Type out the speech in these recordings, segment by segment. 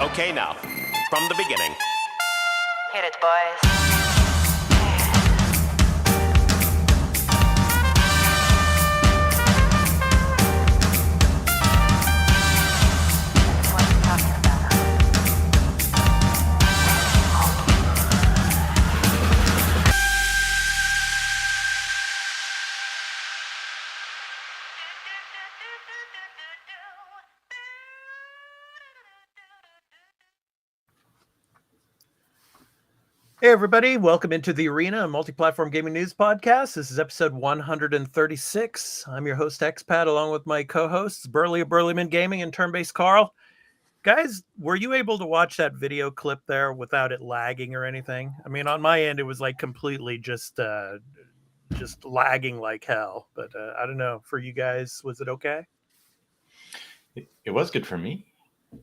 Okay, now, from the beginning. Hit it, boys. Hey everybody, welcome into the Arena, a Multiplatform Gaming News Podcast. This is episode 136. I'm your host, Expat, along with my co-hosts, Burley of Burleyman Gaming and Turn-Based Carl. Guys, were you able to watch that video clip there without it lagging or anything? I mean, on my end, it was like completely just lagging like hell. But I don't know, for you guys, was it okay? It was good for me.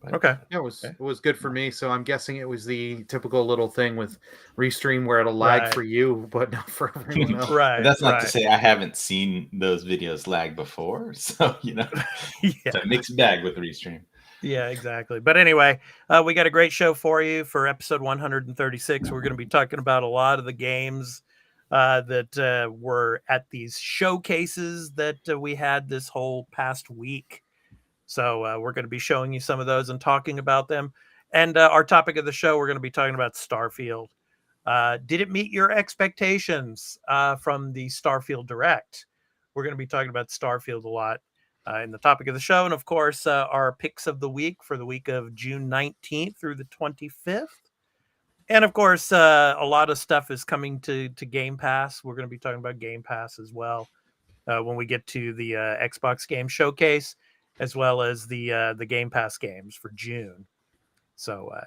But, okay. Yeah, it was good for me. So I'm guessing it was the typical little thing with Restream where it'll lag for you, but not for everyone else. Right. That's not to say I haven't seen those videos lag before. So, it's a mixed bag with Restream. Yeah, exactly. But anyway, we got a great show for you for episode 136. We're going to be talking about a lot of the games that were at these showcases that we had this whole past week. So we're going to be showing you some of those and talking about them. And our topic of the show, we're going to be talking about Starfield. Did it meet your expectations from the Starfield Direct? We're going to be talking about Starfield a lot in the topic of the show. And of course, our picks of the week for the week of June 19th through the 25th. And of course, a lot of stuff is coming to Game Pass. We're going to be talking about Game Pass as well when we get to the Xbox Game Showcase, as well as the Game Pass games for June. So, a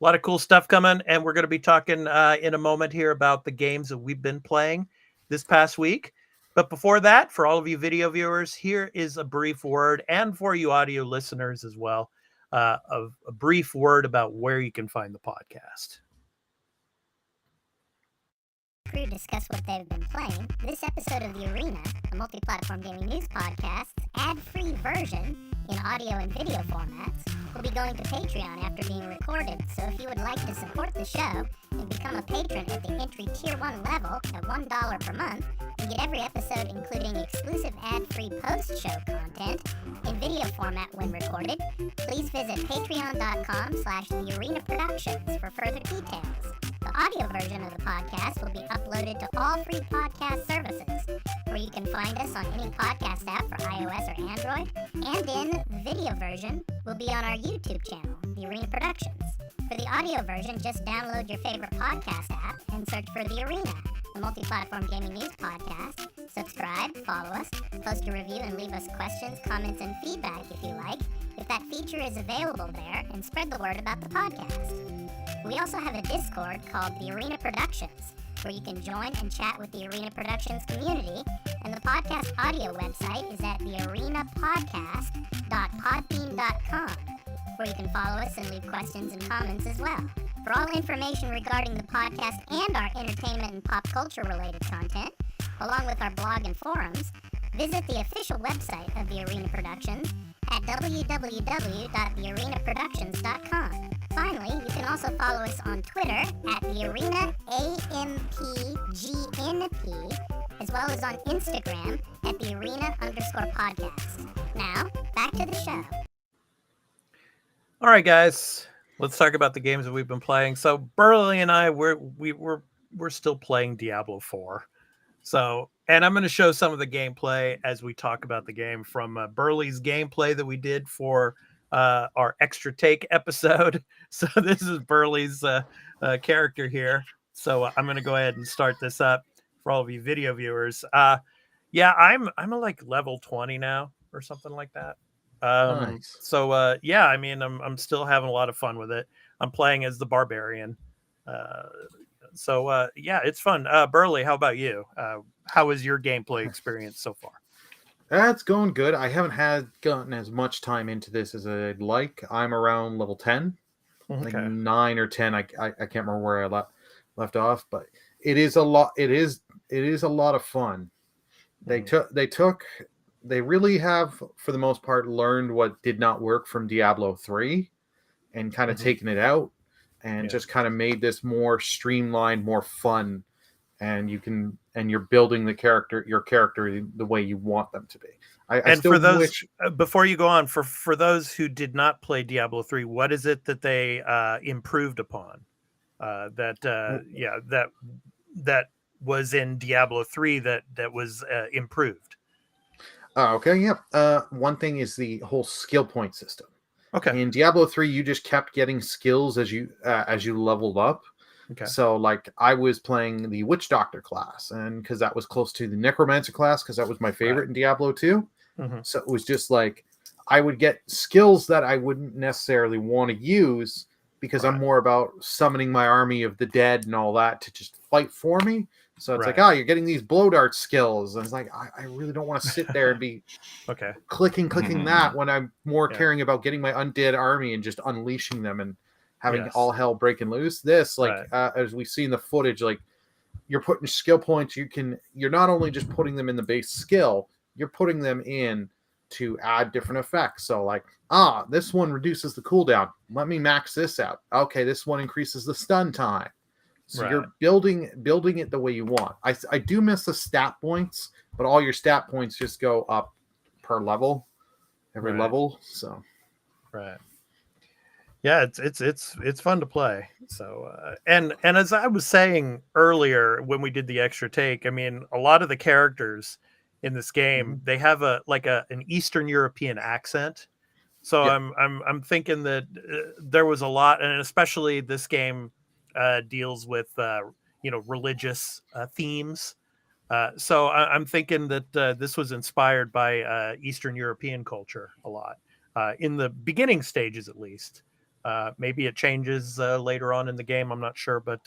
lot of cool stuff coming. And we're going to be talking in a moment here about the games that we've been playing this past week. But before that, for all of you video viewers, here is a brief word, and for you audio listeners as well, of a brief word about where you can find the podcast. Crew discuss what they've been playing. This episode of The Arena, a Multiplatform Gaming News Podcast, ad-free version in audio and video formats, will be going to Patreon after being recorded. So if you would like to support the show and become a patron at the entry Tier 1 level at $1 per month, and get every episode including exclusive ad-free post-show content in video format when recorded, please visit patreon.com/TheArenaProductions for further details. The audio version of the podcast will be uploaded to all free podcast services, where you can find us on any podcast app for iOS or Android, and in the video version will be on our YouTube channel, The Arena Productions. For the audio version, just download your favorite podcast app and search for The Arena, the Multiplatform Gaming News Podcast. Subscribe, follow us, post a review, and leave us questions, comments, and feedback if you like, if that feature is available there, and spread the word about the podcast. We also have a Discord called The Arena Productions. where you can join and chat with the Arena Productions community, and the podcast audio website is at thearenapodcast.podbean.com, where you can follow us and leave questions and comments as well. For all information regarding the podcast and our entertainment and pop culture related content, along with our blog and forums, visit the official website of the Arena Productions at www.thearenaproductions.com. Finally, you can also follow us on Twitter at the Arena AMPGNP, as well as on Instagram at the Arena_podcast. Now, back to the show. All right, guys, let's talk about the games that we've been playing. So Burley and I, we're still playing Diablo 4. So, and I'm going to show some of the gameplay as we talk about the game from Burley's gameplay that we did for our Extra Take episode. So this is Burley's character here. So I'm going to go ahead and start this up for all of you video viewers. Yeah, I'm like level 20 now or something like that. Nice. So yeah, I mean, I'm still having a lot of fun with it. I'm playing as the barbarian. So yeah, it's fun. Burley, how about you? How was your gameplay experience so far? That's going good. I haven't gotten as much time into this as I'd like. I'm around level 10, like 9 or 10. I can't remember where I left off, but it is a lot. It is a lot of fun. They really have, for the most part, learned what did not work from Diablo 3 and kind of taken it out and just kind of made this more streamlined, more fun. And you're building your character the way you want them to be. Before you go on, for those who did not play Diablo 3, what is it that they improved upon? That was in Diablo 3 that was improved. Okay, yeah. One thing is the whole skill point system. Okay. In Diablo 3, you just kept getting skills as you leveled up. Okay. So, like, I was playing the Witch Doctor class, and because that was close to the Necromancer class, because that was my favorite in Diablo 2. So it was just like I would get skills that I wouldn't necessarily want to use because I'm more about summoning my army of the dead and all that to just fight for me. So it's like, you're getting these blow dart skills. And it's like, I really don't want to sit there and be clicking that when I'm more caring about getting my undead army and just unleashing them and having all hell breaking loose. This, as we see in the footage, like, you're putting skill points. You're not only just putting them in the base skill, you're putting them in to add different effects. So like, this one reduces the cooldown. Let me max this out. Okay, this one increases the stun time. So you're building it the way you want. I do miss the stat points, but all your stat points just go up per level, every level. So yeah, it's fun to play. So and as I was saying earlier when we did the Extra Take, I mean, a lot of the characters in this game, they have an Eastern European accent. So I'm thinking that there was a lot, and especially this game deals with religious themes. So I'm thinking that this was inspired by Eastern European culture a lot in the beginning stages, at least. Maybe it changes later on in the game. I'm not sure, but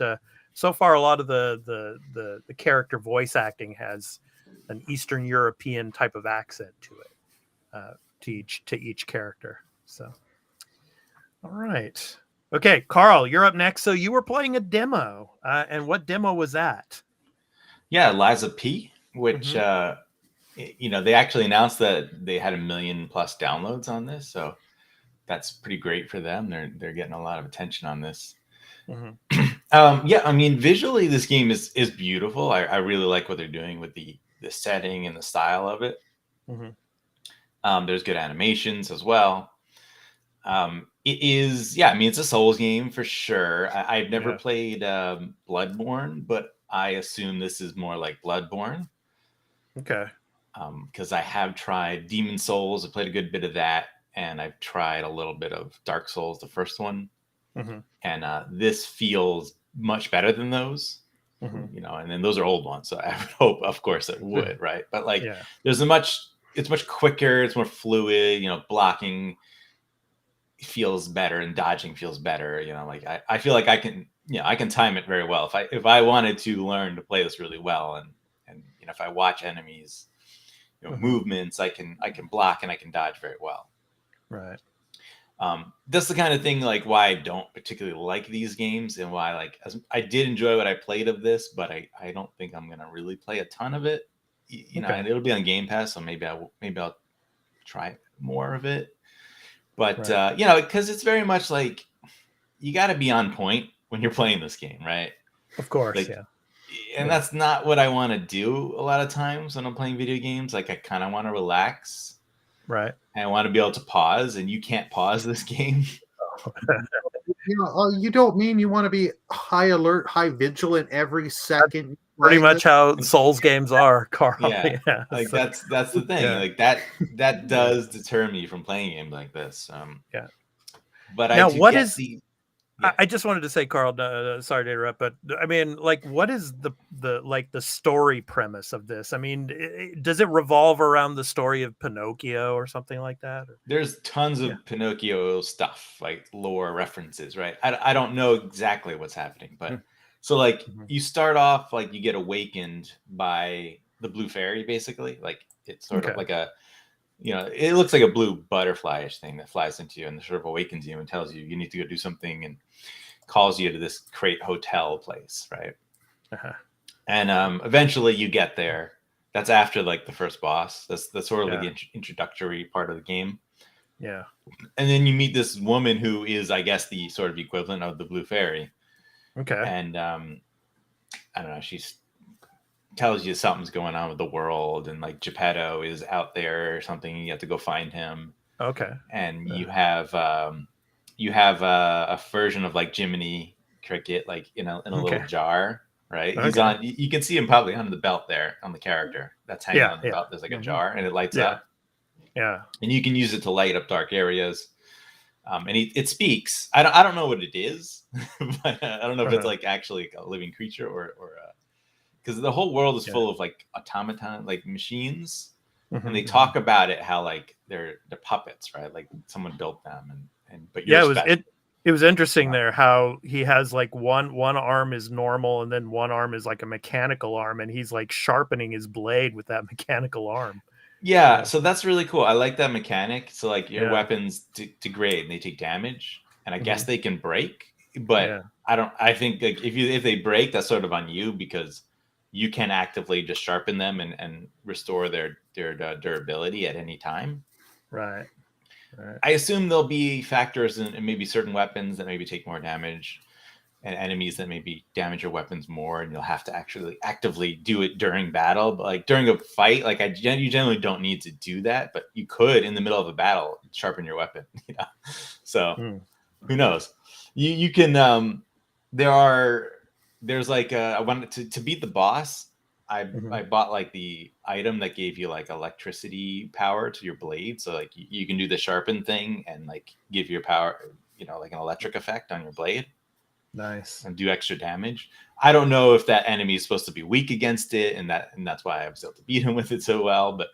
so far a lot of the character voice acting has an Eastern European type of accent to it, to each character. So, all right. Okay, Carl, you're up next. So you were playing a demo, and what demo was that? Yeah, Liza P, which they actually announced that they had 1 million+ downloads on this, so that's pretty great for them. They're getting a lot of attention on this. Yeah, I mean, visually this game is beautiful. I really like what they're doing with the setting and the style of it. There's good animations as well. It is, I mean, it's a Souls game for sure. I've never played Bloodborne, but I assume this is more like Bloodborne. Okay. Because I have tried Demon Souls. I played a good bit of that, and I've tried a little bit of Dark Souls, the first one. And this feels much better than those. And then those are old ones, so I would hope, of course, it would, right? But like, it's much quicker, it's more fluid. blocking feels better and dodging feels better. Like I feel like I can yeah, I can time it very well. If I wanted to learn to play this really well, and if I watch enemies, movements, I can block and I can dodge very well. Right. That's the kind of thing like why I don't particularly like these games, and why I did enjoy what I played of this, but I don't think I'm gonna really play a ton of it. And it'll be on Game Pass, so maybe I'll try more of it. But because it's very much like you got to be on point when you're playing this game, right? Of course, yeah. And that's not what I want to do a lot of times when I'm playing video games. Like I kind of want to relax, right? And I want to be able to pause, and you can't pause this game. You don't mean you want to be high alert, high vigilant every second. Pretty much how Souls games are, Carl. Yeah. Like that's the thing. Yeah. Like that does deter me from playing a game like this. Yeah. But now, what is the? Yeah. I just wanted to say, Carl. Sorry to interrupt, but I mean, like, what is the story premise of this? I mean, does it revolve around the story of Pinocchio or something like that? Or? There's tons of Pinocchio stuff, like lore references, right? I don't know exactly what's happening, but so like you start off like you get awakened by the blue fairy, basically. Like it's sort of like a, it looks like a blue butterfly-ish thing that flies into you and sort of awakens you and tells you you need to go do something and calls you to this great hotel place, right? And eventually you get there. That's after like the first boss. That's sort of like the introductory part of the game. Yeah. And then you meet this woman who is, I guess, the sort of equivalent of the blue fairy. Okay. And I don't know, she's tells you something's going on with the world, and like Geppetto is out there or something. You have to go find him. Okay. And you have a version of like Jiminy Cricket, like in a little jar, right? He's on. You can see him probably under the belt there on the character that's hanging on the belt. There's like a jar, and it lights up. Yeah. And you can use it to light up dark areas. And it speaks. I don't know what it is, but I don't know if it's like actually a living creature or because the whole world is full of like automaton, like machines, and they talk about it how like they're puppets, right? Like someone built them, but it was interesting there how he has like one arm is normal and then one arm is like a mechanical arm, and he's like sharpening his blade with that mechanical arm. Yeah, so that's really cool. I like that mechanic. So like your weapons degrade and they take damage, and I guess they can break, but I think like if they break, that's sort of on you because you can actively just sharpen them and restore their durability at any time. Right. I assume there'll be factors in maybe certain weapons that maybe take more damage, and enemies that maybe damage your weapons more, and you'll have to actually actively do it during battle. But like during a fight, like you generally don't need to do that, but you could in the middle of a battle sharpen your weapon. So who knows? You can there's like I wanted to beat the boss. I bought like the item that gave you like electricity power to your blade, so like you can do the sharpen thing and like give your power, like an electric effect on your blade. Nice. And do extra damage. I don't know if that enemy is supposed to be weak against it, and that's why I was able to beat him with it so well. But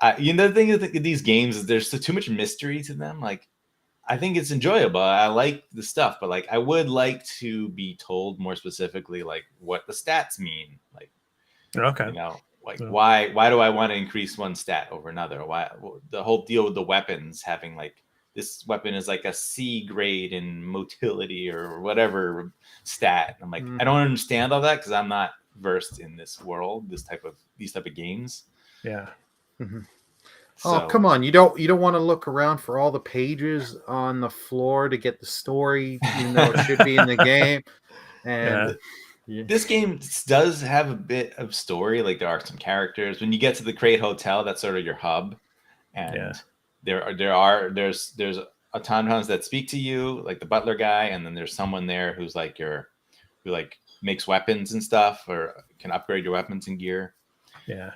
the thing is, these games is there's too much mystery to them. Like I think it's enjoyable. I like the stuff, but like I would like to be told more specifically like what the stats mean. Like why do I want to increase one stat over another? Why the whole deal with the weapons having like this weapon is like a C grade in motility or whatever stat. I'm like, I don't understand all that because I'm not versed in this world, these type of games. Yeah. So, oh, come on. You don't want to look around for all the pages on the floor to get the story, even though it should be in the game. And this game does have a bit of story. Like there are some characters. When you get to the Crate Hotel, that's sort of your hub. And there's automatons that speak to you, like the butler guy, and then there's someone there who's like who makes weapons and stuff, or can upgrade your weapons and gear. Yeah,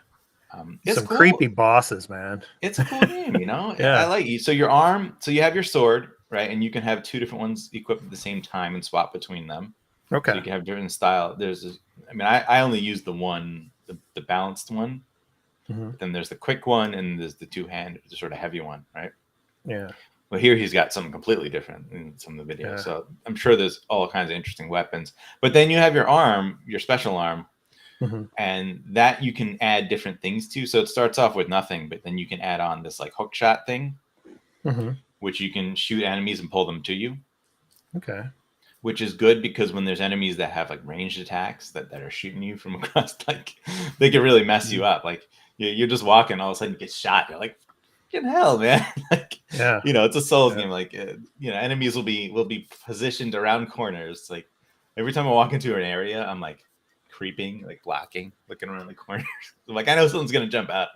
it's some cool. creepy bosses, man. It's a cool game, I like you. So your arm, so you have your sword, right, and you can have two different ones equipped at the same time and swap between them. Okay, so you can have different style. I only use the one, the balanced one. Then there's the quick one, and there's the two-hand, the sort of heavy one, right? Yeah. Well, here he's got something completely different in some of the videos. Yeah. So I'm sure there's all kinds of interesting weapons. But then you have your arm, your special arm, and that you can add different things to. So it starts off with nothing, but then you can add on this like hook shot thing, which you can shoot enemies and pull them to you. Okay. Which is good because when there's enemies that have like ranged attacks that are shooting you from across, like they can really mess you up. Like you're just walking, all of a sudden you get shot. You're like, "Fucking hell, man!" Like, you know, it's a Souls game. Like, you know, enemies will be positioned around corners. Like every time I walk into an area, I'm like creeping, like blocking, looking around the corners. I'm like, I know someone's gonna jump out.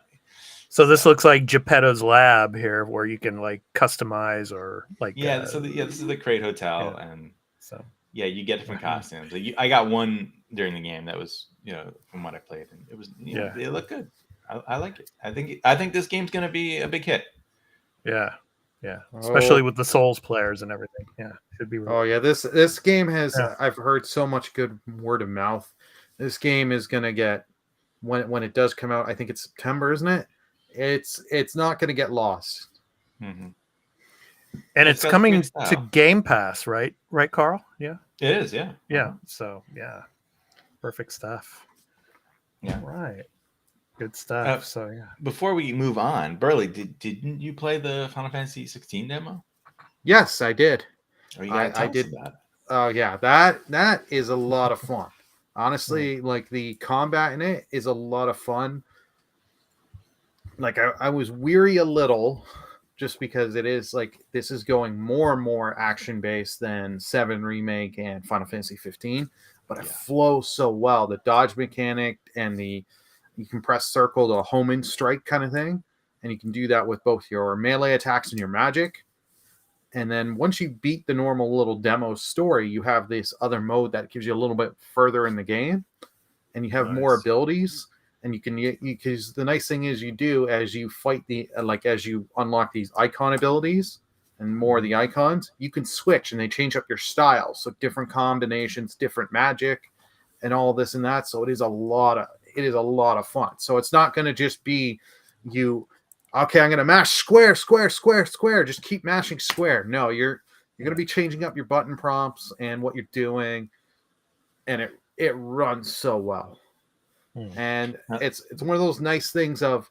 So this looks like Geppetto's Lab here, where you can like customize or like. Yeah. So this is the Crate Hotel, and so you get different costumes. Like, I got one during the game that was, you know, from what I played, and it was, you know, they look good. I like it. I think this game's gonna be a big hit. Yeah, especially with the Souls players and everything. Yeah, should be. Oh yeah, this game has. I've heard so much good word of mouth. This game is gonna get when it does come out. I think it's September, isn't it? It's not gonna get lost. And it's coming to Game Pass, right? Right, Carl? Yeah, it is. Yeah, yeah. So perfect stuff. Yeah, right. Good stuff. So yeah. Before we move on, Burley, didn't you play the Final Fantasy 16 demo? Yes, I did. Oh, I did. Oh yeah, that is a lot of fun. Honestly, like the combat in it is a lot of fun. Like I was weary a little, just because it is like this is going more and more action based than 7 Remake and Final Fantasy 15, but it flows so well. The dodge mechanic and you can press circle to a home in strike kind of thing. And you can do that with both your melee attacks and your magic. And then once you beat the normal little demo story, you have this other mode that gives you a little bit further in the game. And you have more abilities. And you can, because the nice thing is you do as you fight as you unlock these icon abilities and more of the icons, you can switch and they change up your styles. So different combinations, different magic and all this and that. So it is a lot of fun. So it's not going to just be okay, I'm going to mash square, just keep mashing square. No, you're going to be changing up your button prompts and what you're doing. And it runs so well. And it's one of those nice things of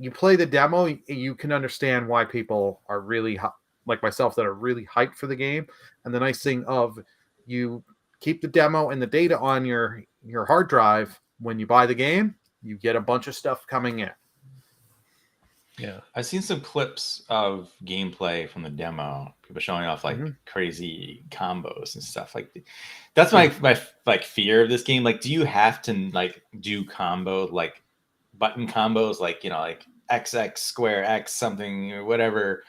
you play the demo, you can understand why people are really like myself that are really hyped for the game. And the nice thing of you keep the demo and the data on your hard drive. When you buy the game, you get a bunch of stuff coming in. Yeah, I've seen some clips of gameplay from the demo. People showing off like crazy combos and stuff. Like that's my like fear of this game. Like, do you have to like do combo like button combos, like, you know, like XX square X something or whatever,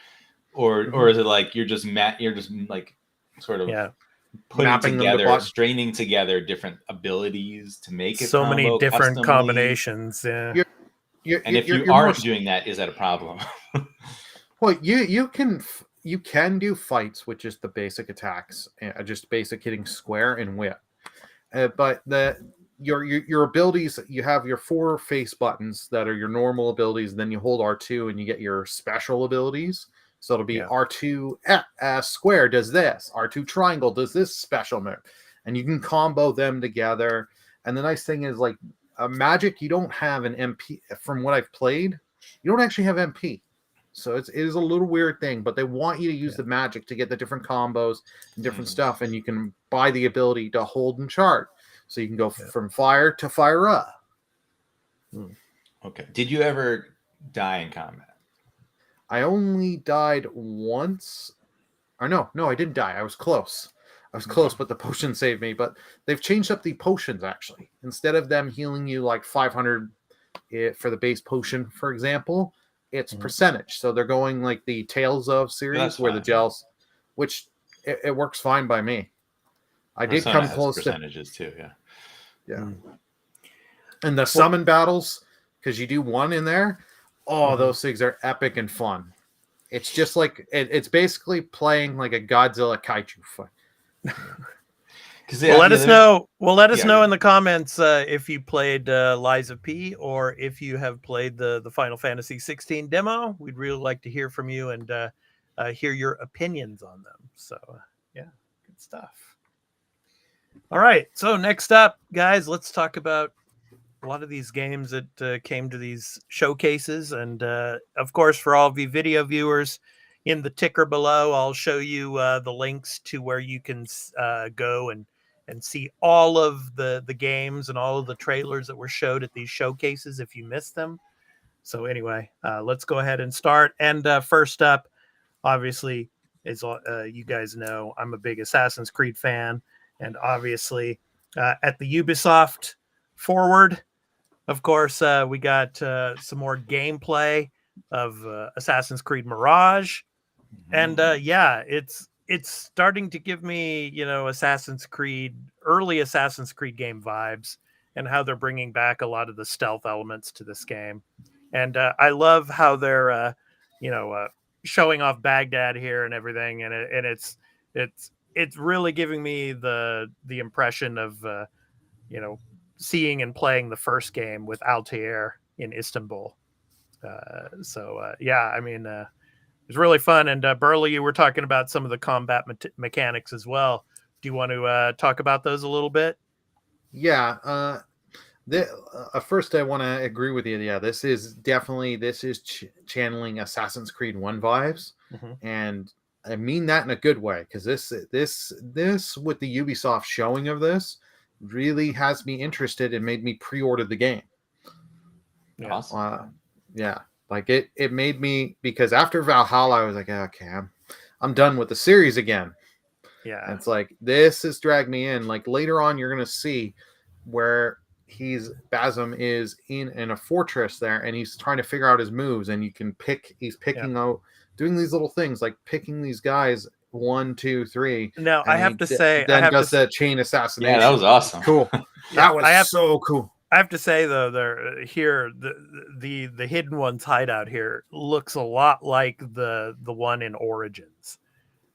or is it like you're just like sort of putting together, straining together different abilities to make it so many different combinations. Yeah. And if you aren't doing that, is that a problem? Well, you can do fights with just the basic attacks, just basic hitting square and whip. But your abilities, you have your 4 face buttons that are your normal abilities. Then you hold R2 and you get your special abilities. So it'll be R2 square does this, R2 triangle does this special move, and you can combo them together. And the nice thing is, like magic, you don't have an MP. From what I've played, you don't actually have MP. So it is a little weird thing, but they want you to use the magic to get the different combos and different stuff, and you can buy the ability to hold and charge. So you can go from fire to fire up. Okay. Did you ever die in combat? I only died once. Or no, I didn't die. I was close. But the potion saved me. But they've changed up the potions, actually. Instead of them healing you like 500 for the base potion, for example, it's percentage. So they're going like the Tales of series where the gels, which it works fine by me. I did come close to percentages too, yeah. And the summon battles, because you do one in there, those things are epic and fun. It's just like it's basically playing like a Godzilla kaiju fight. Let us know. Well, let us know in the comments if you played Lies of P or if you have played the Final Fantasy 16 demo. We'd really like to hear from you, and hear your opinions on them. So yeah, good stuff. All right, so next up, guys, let's talk about a lot of these games that came to these showcases. And of course, for all of you video viewers, in the ticker below, I'll show you the links to where you can go and see all of the games and all of the trailers that were showed at these showcases if you missed them. So anyway, let's go ahead and start. And first up, obviously, as you guys know, I'm a big Assassin's Creed fan. And obviously, at the Ubisoft Forward, of course, we got some more gameplay of Assassin's Creed Mirage. And yeah, it's starting to give me, early Assassin's Creed game vibes, and how they're bringing back a lot of the stealth elements to this game. And I love how they're, showing off Baghdad here and everything. And it's really giving me the impression of, seeing and playing the first game with Altair in Istanbul. Yeah, I mean, it's really fun. And Burley, you were talking about some of the combat mechanics as well. Do you want to talk about those a little bit? Yeah. First, I want to agree with you. Yeah, this is channeling Assassin's Creed 1 vibes, and I mean that in a good way, because this with the Ubisoft showing of this really has me interested and made me pre-order the game. Awesome. Yeah, like it made me, because after Valhalla I was like, okay, I'm done with the series again. Yeah, and it's like this has dragged me in. Like later on, you're gonna see where Basim is in a fortress there, and he's trying to figure out his moves, and he's picking out, doing these little things like picking these guys 1, 2, 3. Now I have to say, does that chain assassination. Yeah, that was awesome. Cool. That was so cool. I have to say though, the hidden one's hideout here looks a lot like the one in Origins.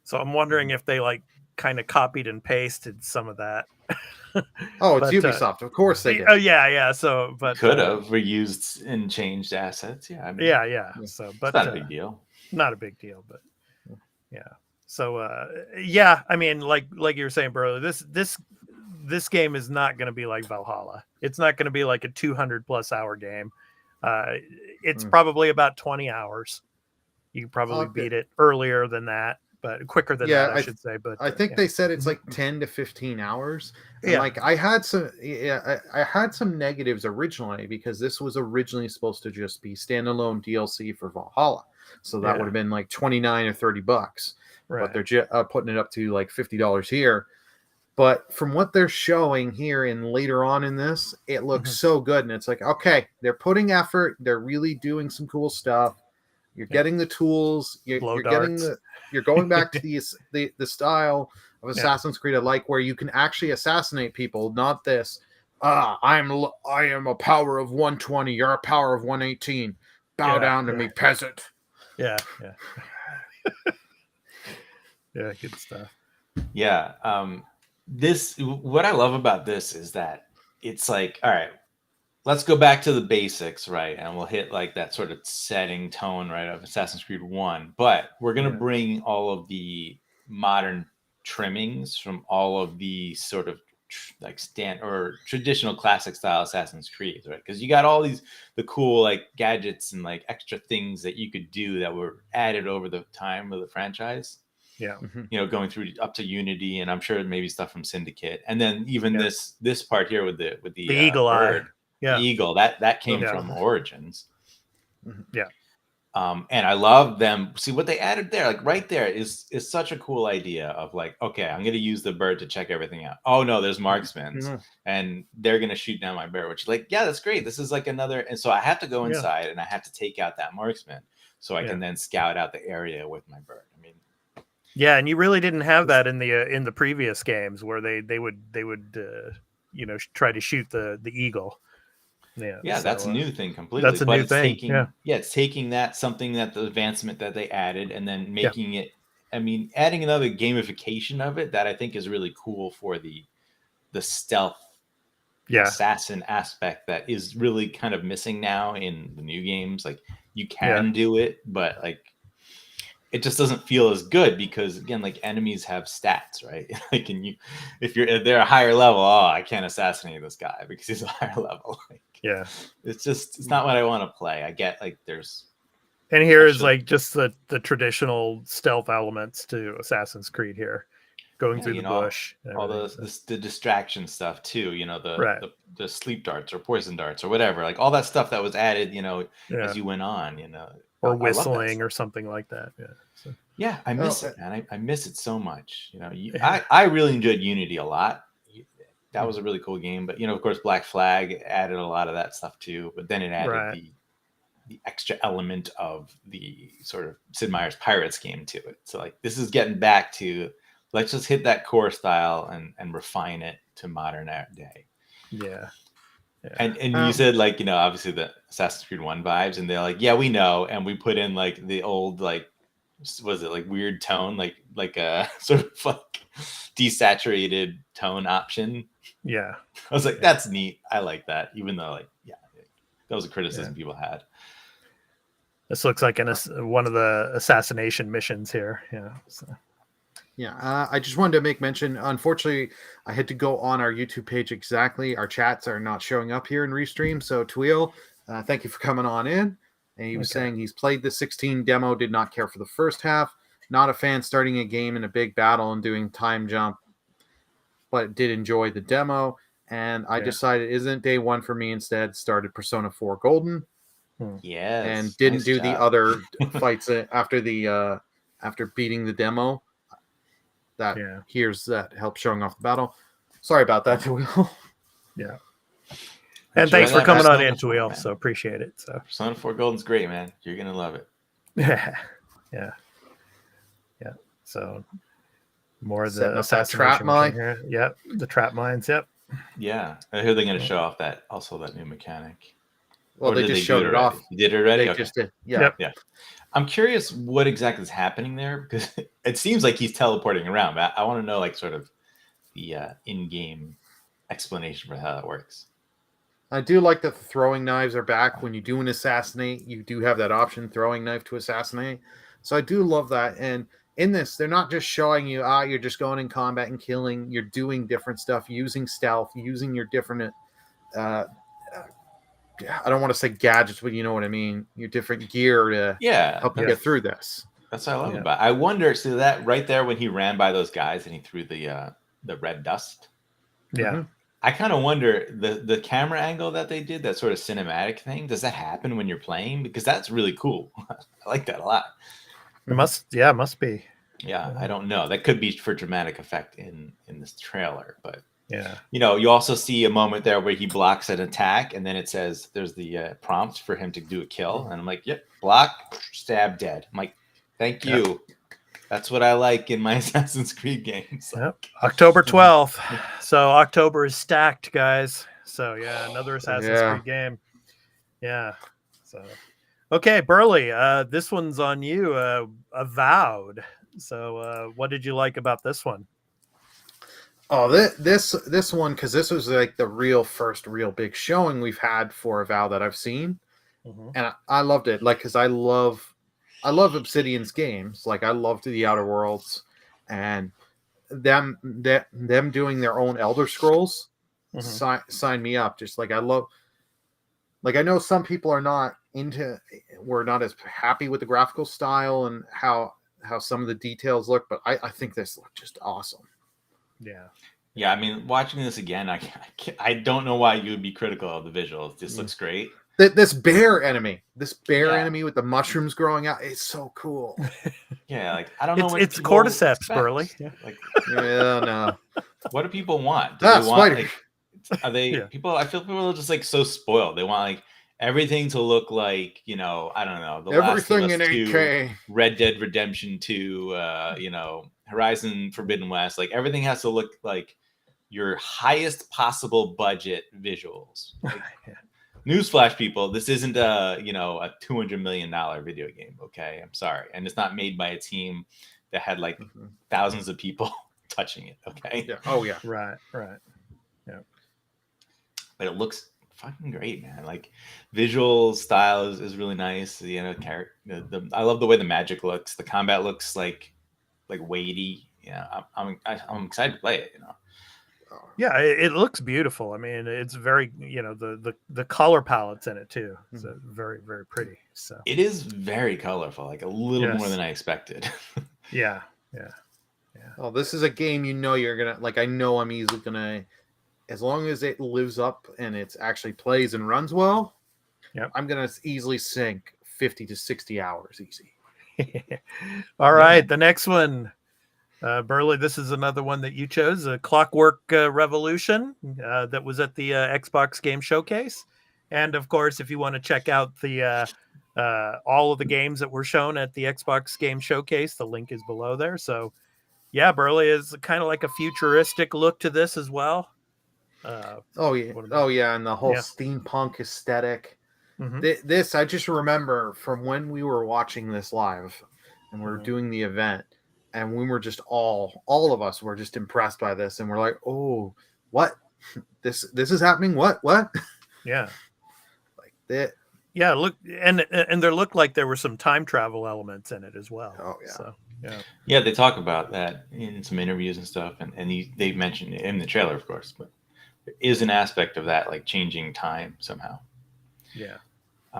So I'm wondering if they like kind of copied and pasted some of that. Oh, it's Ubisoft. Of course they did. Oh yeah. So, but could have reused and changed assets. Yeah. I mean, yeah. So, but it's not a big deal. Not a big deal, but yeah. So, yeah. I mean, like you were saying, bro, this game is not going to be like Valhalla. It's not going to be like a 200+ hour game. It's probably about 20 hours. You can probably beat it earlier than that, but quicker than that, I should say. But I think they said it's like 10 to 15 hours. And yeah. Like I had some negatives originally, because this was originally supposed to just be standalone DLC for Valhalla. So that would have been like $29 or $30. Right. But they're putting it up to like $50 here. But from what they're showing here and later on in this, it looks so good. And it's like, okay, they're putting effort. They're really doing some cool stuff. You're getting the tools. You're going back to the style of Assassin's Creed I like, where you can actually assassinate people, not this. I am a power of 120. You're a power of 118. Bow down to me, peasant. Yeah. Yeah, good stuff. Yeah. What I love about this is that it's like, all right, let's go back to the basics, right? And we'll hit like that sort of setting tone, right, of Assassin's Creed 1. But we're going to bring all of the modern trimmings from all of the sort of like traditional classic style Assassin's Creed, right? Because you got all the cool like gadgets and like extra things that you could do that were added over the time of the franchise. Yeah. Going through up to Unity, and I'm sure maybe stuff from Syndicate, and then even this part here with the eagle eye, the eagle that came from Origins. Yeah. And I love them. See what they added there, like right there is such a cool idea of like, okay, I'm gonna use the bird to check everything out. Oh no, there's marksmen, and they're gonna shoot down my bird, which like, yeah, that's great. This is like another, and so I have to go inside and I have to take out that marksman so I can then scout out the area with my bird. I mean. Yeah, and you really didn't have that in the previous games where they would try to shoot the eagle. Yeah, that's a new thing completely. That's a new thing. It's taking something that the advancement that they added, and then making it. I mean, adding another gamification of it that I think is really cool for the stealth assassin aspect that is really kind of missing now in the new games. Like you can do it, but like it just doesn't feel as good because again, like enemies have stats, right? Like, if they're a higher level, I can't assassinate this guy because he's a higher level. Like, it's not what I want to play. I get like and here is like just the traditional stealth elements to Assassin's Creed here, going through the bush, all the distraction stuff too. The sleep darts or poison darts or whatever, like all that stuff that was added, as you went on, or whistling or something like that. Yeah, I miss it, man. I miss it so much. I really enjoyed Unity a lot. That was a really cool game, but of course, Black Flag added a lot of that stuff too. But then it added the extra element of the sort of Sid Meier's Pirates game to it. So like this is getting back to let's just hit that core style and refine it to modern day. Yeah. And you said like obviously the Assassin's Creed 1 vibes, and they're like, yeah, we know, and we put in like the old like was it like weird tone, like a sort of like desaturated tone option. Yeah, I was like, that's neat. I like that, even though like that was a criticism people had. This looks like one of the assassination missions here. I just wanted to make mention. Unfortunately, I had to go on our YouTube page exactly. Our chats are not showing up here in Restream. So, Tweel, thank you for coming on in. And he was saying he's played the 16 demo, did not care for the first half. Not a fan starting a game in a big battle and doing time jump, but did enjoy the demo. And I decided isn't day one for me. Instead, started Persona 4 Golden. Yes. And didn't do the other fights after beating the demo. That helps showing off the battle. Sorry about that, Tweel. Yeah. And thanks for coming on in, Tweel. So appreciate it. So Persona 4 Golden's great, man. You're gonna love it. Yeah. So more of the assassination trap mine here. Yep, the trap mines. Yep. Yeah, I hear they're gonna show off that new mechanic. Well, they just showed it off. You did it already? They just did. Yeah. Yeah. I'm curious what exactly is happening there because it seems like he's teleporting around, but I want to know like sort of the in-game explanation for how that works. I do like that the throwing knives are back. When you do an assassinate, you do have that option, throwing knife to assassinate. So I do love that. And in this, they're not just showing you, you're just going in combat and killing. You're doing different stuff, using stealth, using your different I don't want to say gadgets, but you know what I mean. Your different gear to help you get through this. That's what I love about it. I wonder, so that right there when he ran by those guys and he threw the red dust. Yeah. Mm-hmm. I kind of wonder the camera angle that they did, that sort of cinematic thing. Does that happen when you're playing? Because that's really cool. I like that a lot. It must be. Yeah, I don't know. That could be for dramatic effect in this trailer, but yeah. You also see a moment there where he blocks an attack, and then it says there's the prompt for him to do a kill, and I'm like, yep, block, stab, dead. I'm like, thank you. That's what I like in my Assassin's Creed games. Yep. October 12th. So October is stacked, guys. So another Assassin's Creed game. Yeah. So okay, Burley, this one's on you. Avowed. So what did you like about this one? Oh, this one, because this was like the first real big showing we've had for Avowed that I've seen, and I loved it. Like, because I love Obsidian's games. Like, I loved the Outer Worlds, and them doing their own Elder Scrolls. Sign me up. Just like I love. Like, I know some people were not as happy with the graphical style and how some of the details look, but I think this looked just awesome. Yeah. I mean, watching this again, I don't know why you would be critical of the visuals. This looks great. This bear enemy with the mushrooms growing out, it's so cool. Yeah, like I don't know what it's cordyceps, Burley. Yeah. Like, no. What do people want? Do they want spider. Are they people? I feel people are just like so spoiled. They want like everything to look like I don't know. The everything Last of Us in 8K. 2, Red Dead Redemption 2, Horizon Forbidden West. Like everything has to look like your highest possible budget visuals. Like, newsflash, people, this isn't a $200 million video game. Okay, I'm sorry, and it's not made by a team that had like thousands of people touching it. Okay. Yeah. Oh yeah. Right. Yeah. But it looks fucking great, man. Like visual style is really nice. You know, I love the way the magic looks. The combat looks like weighty. Yeah, I'm excited to play it. You know. Yeah, it looks beautiful. I mean, it's very, the color palettes in it too. So very, very pretty. So it is very colorful, like a little more Yes. than I expected. yeah. Oh, this is a game you're gonna like. I know I'm easily gonna, as long as it lives up and it actually plays and runs well. Yep. I'm gonna easily sink 50 to 60 hours easy. All right, the next one, Burley. This is another one that you chose, a Clockwork Revolution, that was at the Xbox Game Showcase. And of course, if you want to check out the all of the games that were shown at the Xbox Game Showcase, the link is below there. So, yeah, Burley is kind of like a futuristic look to this as well. Oh yeah, and the whole steampunk aesthetic. Mhm. This I just remember from when we were watching this live, and we were doing the event, and we were just all of us were just impressed by this, and we're like, oh, what? This is happening? What? Yeah. Like that. Yeah, look, and there looked like there were some time travel elements in it as well. Oh yeah. So, yeah. Yeah, they talk about that in some interviews and stuff, and they mentioned it in the trailer, of course, but there is an aspect of that, like changing time somehow. Yeah.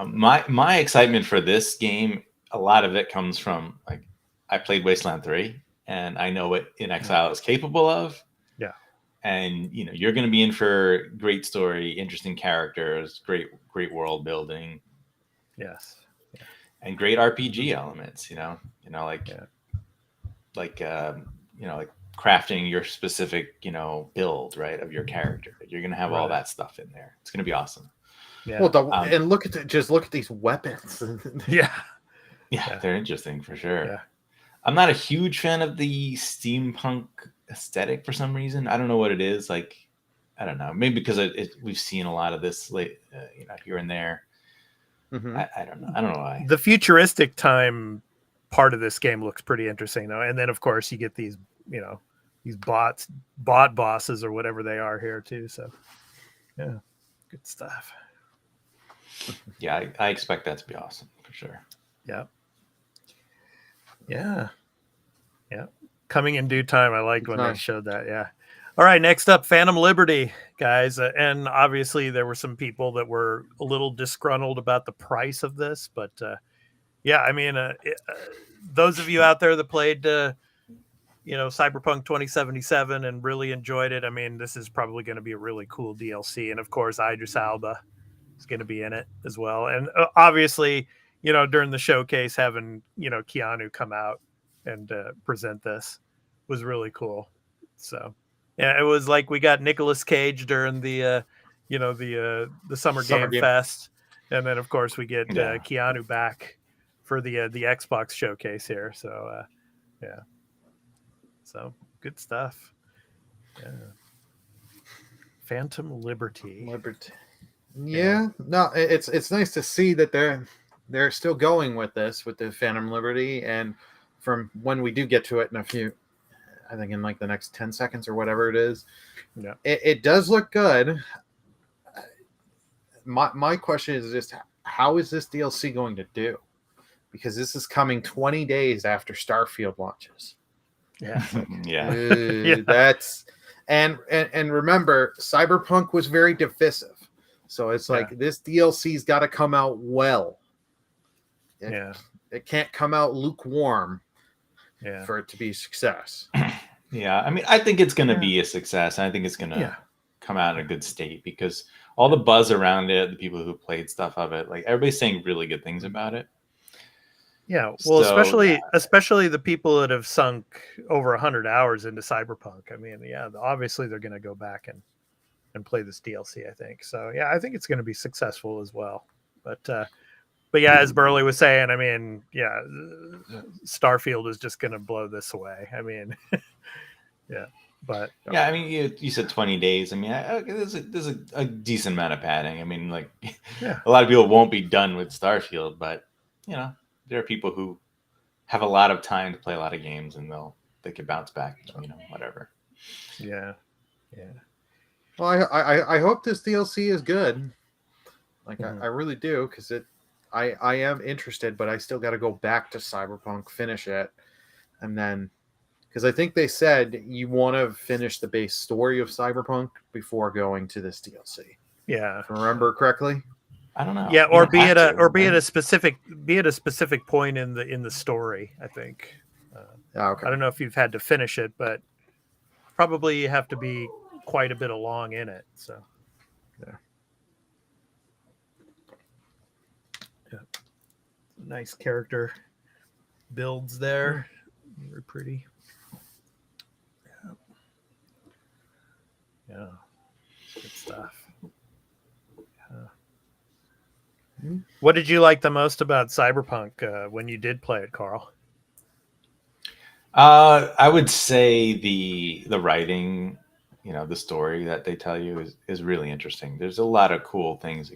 My excitement for this game, a lot of it comes from, like, I played Wasteland 3, and I know what In Exile is capable of. Yeah. And you're going to be in for great story, interesting characters, great world building. Yes. Yeah. And great RPG elements. Like crafting your specific build, right, of your character. You're going to have all that stuff in there. It's going to be awesome. Yeah. Well, and look at these weapons. Yeah, they're interesting for sure. Yeah. I'm not a huge fan of the steampunk aesthetic for some reason. I don't know what it is. Like, I don't know. Maybe because we've seen a lot of this here and there. Mm-hmm. I don't know. I don't know why. The futuristic time part of this game looks pretty interesting though, and then of course you get these bot bosses or whatever they are here too. So yeah, good stuff. Yeah, I expect that to be awesome for sure. Yeah. Coming in due time. I liked when they showed that. Yeah. All right. Next up, Phantom Liberty, guys. And obviously there were some people that were a little disgruntled about the price of this, but yeah, I mean, those of you out there that played, Cyberpunk 2077 and really enjoyed it, I mean, this is probably going to be a really cool DLC. And of course, Idris Elba is going to be in it as well. And obviously, during the showcase, having, Keanu come out and present this was really cool. So, yeah, it was like we got Nicolas Cage during the, the Summer Game Fest. And then, of course, we get Keanu back for the Xbox showcase here. So, yeah. So, good stuff. Yeah. Phantom Liberty. Yeah, no, it's nice to see that they're still going with this with the Phantom Liberty, and from when we do get to it in a few, I think in like the next 10 seconds or whatever it is, it does look good. My question is just, how is this DLC going to do? Because this is coming 20 days after Starfield launches. Yeah. Yeah. That's and remember, Cyberpunk was very divisive. So it's like this DLC's got to come out well. It can't come out lukewarm for it to be a success. Yeah, I mean, I think it's going to be a success. I think it's going to come out in a good state because all the buzz around it, the people who played stuff of it, like everybody's saying really good things about it. Yeah, well, especially the people that have sunk over 100 hours into Cyberpunk. I mean, obviously they're going to go back and play this DLC, I think. So, yeah, I think it's going to be successful as well. But yeah, as Burley was saying, I mean, Starfield is just going to blow this away. I mean, but I mean, you said 20 days. I mean, there's a decent amount of padding. I mean, like a lot of people won't be done with Starfield, but there are people who have a lot of time to play a lot of games, and they can bounce back, whatever. Yeah. Well, I hope this DLC is good. Like I really do, because I am interested, but I still got to go back to Cyberpunk, finish it, and then because I think they said you want to finish the base story of Cyberpunk before going to this DLC. Yeah, If I remember correctly. I don't know. yeah, You or don't be have at to, a right? specific point in the story. I think. Okay. I don't know if you've had to finish it, but probably you have to be quite a bit along in it. So, yeah. Nice character builds there. Very pretty. Yeah. Good stuff. Yeah. What did you like the most about Cyberpunk when you did play it, Carl? I would say the writing, the story that they tell you is really interesting. There's a lot of cool things.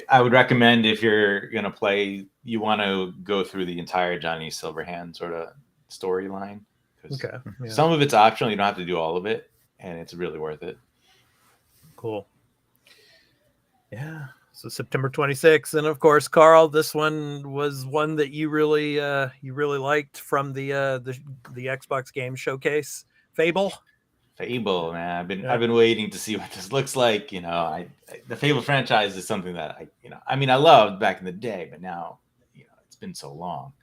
I would recommend if you're gonna play, you want to go through the entire Johnny Silverhand sort of storyline, because Okay. Yeah. some of it's optional. You don't have to do all of it, and it's really worth it. Cool. Yeah. So September 26th, and of course, Carl, this one was one that you really liked from the Xbox Game Showcase. Fable, Man. Yeah. I've been waiting to see what this looks like. The Fable franchise is something that I loved back in the day, but now, it's been so long.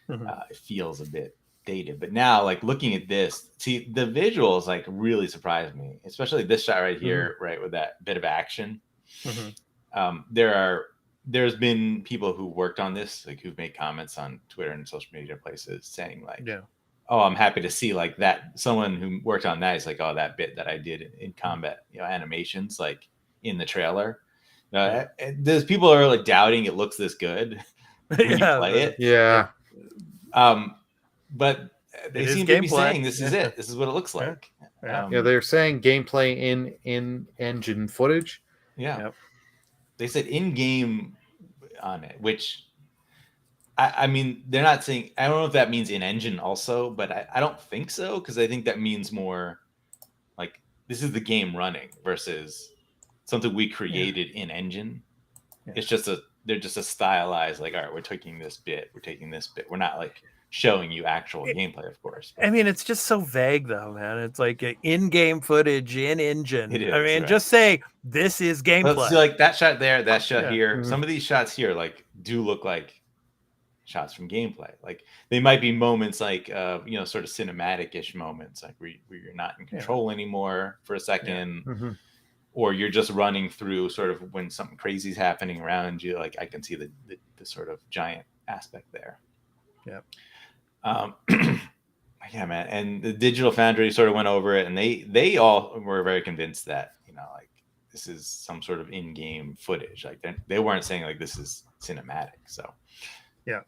It feels a bit dated. But now, like, looking at this, see, the visuals like really surprised me, especially this shot right here, right, with that bit of action. There's been people who worked on this, like, who've made comments on Twitter and social media places saying, like, oh, I'm happy to see, like, that someone who worked on that is like, oh, that bit that I did in combat, animations, like, in the trailer. There's people are like doubting it looks this good when you play it. Yeah. But they seem to be saying this is it. This is what it looks like. They're saying gameplay in engine footage. Yeah. They said in-game on it, which I mean, they're not saying, I don't know if that means in-engine also, but I don't think so, because I think that means more like this is the game running versus something we created in-engine. It's just they're just a stylized, like, all right, we're taking this bit. We're not like showing you actual gameplay, of course. I mean, it's just so vague, though, man. It's like in-game footage, in-engine. It is, I mean, right. just say this is gameplay. But see, like that shot there, that shot here. Some of these shots here, like, do look like shots from gameplay. Like, they might be moments like, sort of cinematic-ish moments, like where you're not in control anymore for a second, or you're just running through sort of when something crazy is happening around you. Like, I can see the sort of giant aspect there. Yeah. Yeah, man. And the Digital Foundry sort of went over it, and they all were very convinced that, like, this is some sort of in-game footage. Like, they weren't saying like this is cinematic. So yeah.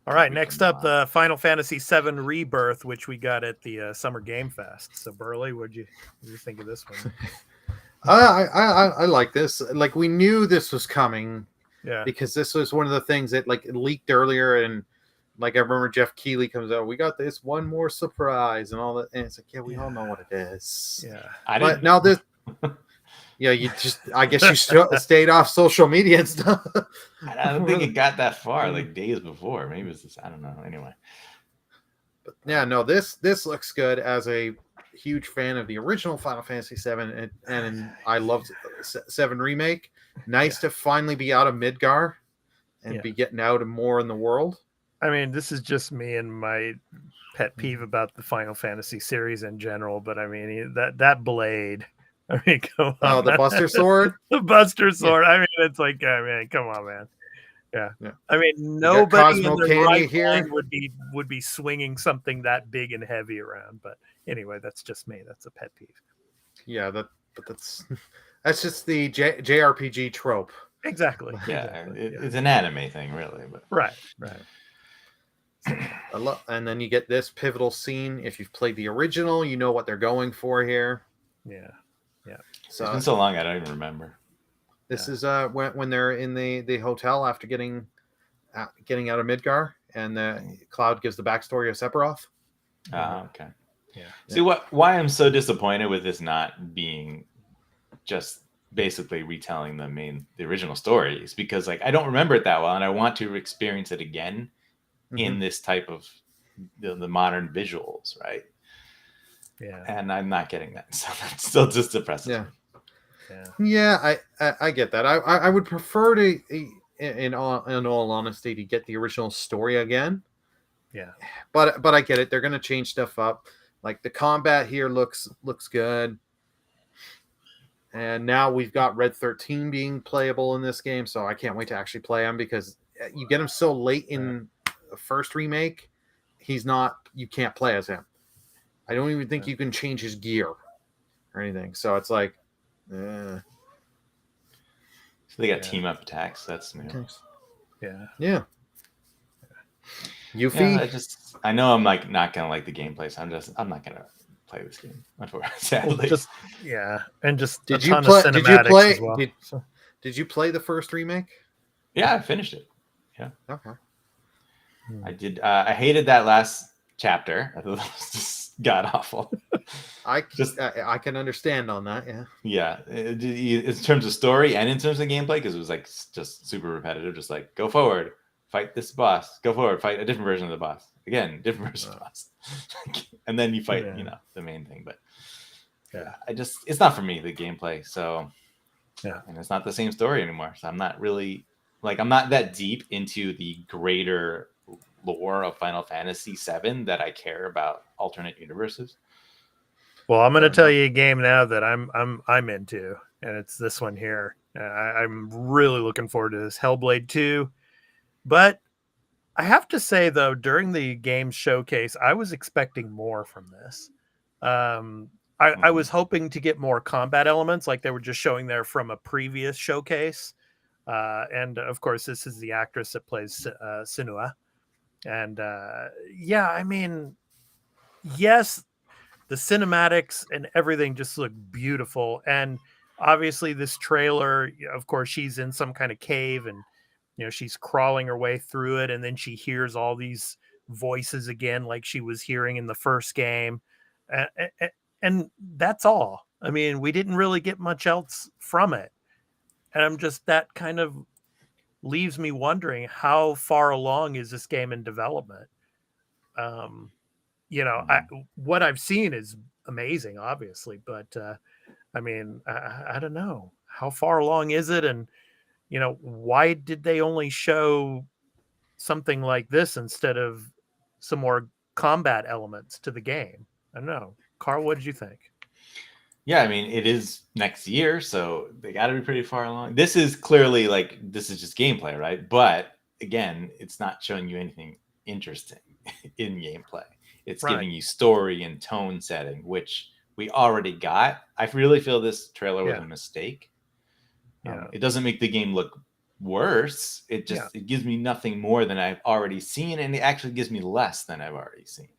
All right. Next up, the Final Fantasy VII Rebirth, which we got at the Summer Game Fest. So, Burley, what do you think of this one? I like this. Like, we knew this was coming. Yeah. Because this was one of the things that, like, leaked earlier, and like, I remember Jeff Keighley comes out, we got this one more surprise and all that, and it's like, yeah, we all know what it is. Yeah. But now this, you just, I guess you stayed off social media and stuff. I don't think it got that far, like, days before. Maybe it was this, I don't know. Anyway. But yeah, no, this looks good. As a huge fan of the original Final Fantasy VII, and I loved 7 Remake. Nice to finally be out of Midgar and be getting out and more in the world. I mean, this is just me and my pet peeve about the Final Fantasy series in general, but I mean, that blade. I mean, come on. Oh, the Buster Sword? The Buster Sword. I mean, it's like, I mean, come on, man. Yeah. I mean, nobody in their right mind would be swinging something that big and heavy around. But anyway, that's just me. That's a pet peeve. Yeah, that's just the JRPG trope. Exactly. Yeah, it's an anime thing, really. But right. And then you get this pivotal scene. If you've played the original, you know what they're going for here. Yeah. So it's been so long, I don't even remember. This is when they're in the hotel after getting out of Midgar, and Cloud gives the backstory of Sephiroth. Okay. Yeah. See why I'm so disappointed with this not being just basically retelling the original stories, because like I don't remember it that well, and I want to experience it again in this type of the modern visuals, right? Yeah. And I'm not getting that, so that's still just depressing. Yeah. I get that. I would prefer to, in all honesty, to get the original story again. Yeah. But I get it. They're gonna change stuff up. Like the combat here looks good. And now we've got Red 13 being playable in this game, so I can't wait to actually play him, because you get him so late in the first remake, you can't play as him. I don't even think you can change his gear or anything. So it's like, So they got team up attacks. That's new. Yeah. Yuffie? I know I'm like not gonna like the gameplay, so I'm not gonna play this game. Sadly. And just Did a you ton play? of Did you cinematics play? as well. Did you play the first remake? Yeah, I finished it. Yeah. Okay. I did. I hated that last chapter. I thought it was just god awful. I can understand on that. Yeah. Yeah, in terms of story and in terms of gameplay, because it was like just super repetitive. Just like go forward, fight this boss. Go forward, fight a different version of the boss. Again, different version of the boss. And then you fight, the main thing. But it's not for me, the gameplay. So and it's not the same story anymore. So I'm not really I'm not that deep into the greater lore of Final Fantasy VII that I care about alternate universes. Well, I'm going to tell you a game now that I'm into, and it's this one here. I'm really looking forward to this, Hellblade 2. But I have to say, though, during the game showcase, I was expecting more from this. I was hoping to get more combat elements, like they were just showing there from a previous showcase. And of course, this is the actress that plays Senua. And I mean, yes, the cinematics and everything just look beautiful. And obviously this trailer, of course, she's in some kind of cave and, she's crawling her way through it. And then she hears all these voices again, like she was hearing in the first game. And that's all. I mean, we didn't really get much else from it. And that kind of leaves me wondering, how far along is this game in development? What I've seen is amazing, obviously, but I mean, I don't know, how far along is it, and why did they only show something like this instead of some more combat elements to the game? I don't know. Carl, what did you think? Yeah, I mean, it is next year, so they got to be pretty far along. This is clearly this is just gameplay, right? But again, it's not showing you anything interesting in gameplay. It's giving you story and tone setting, which we already got. I really feel this trailer was a mistake. It doesn't make the game look worse. It gives me nothing more than I've already seen, and it actually gives me less than I've already seen.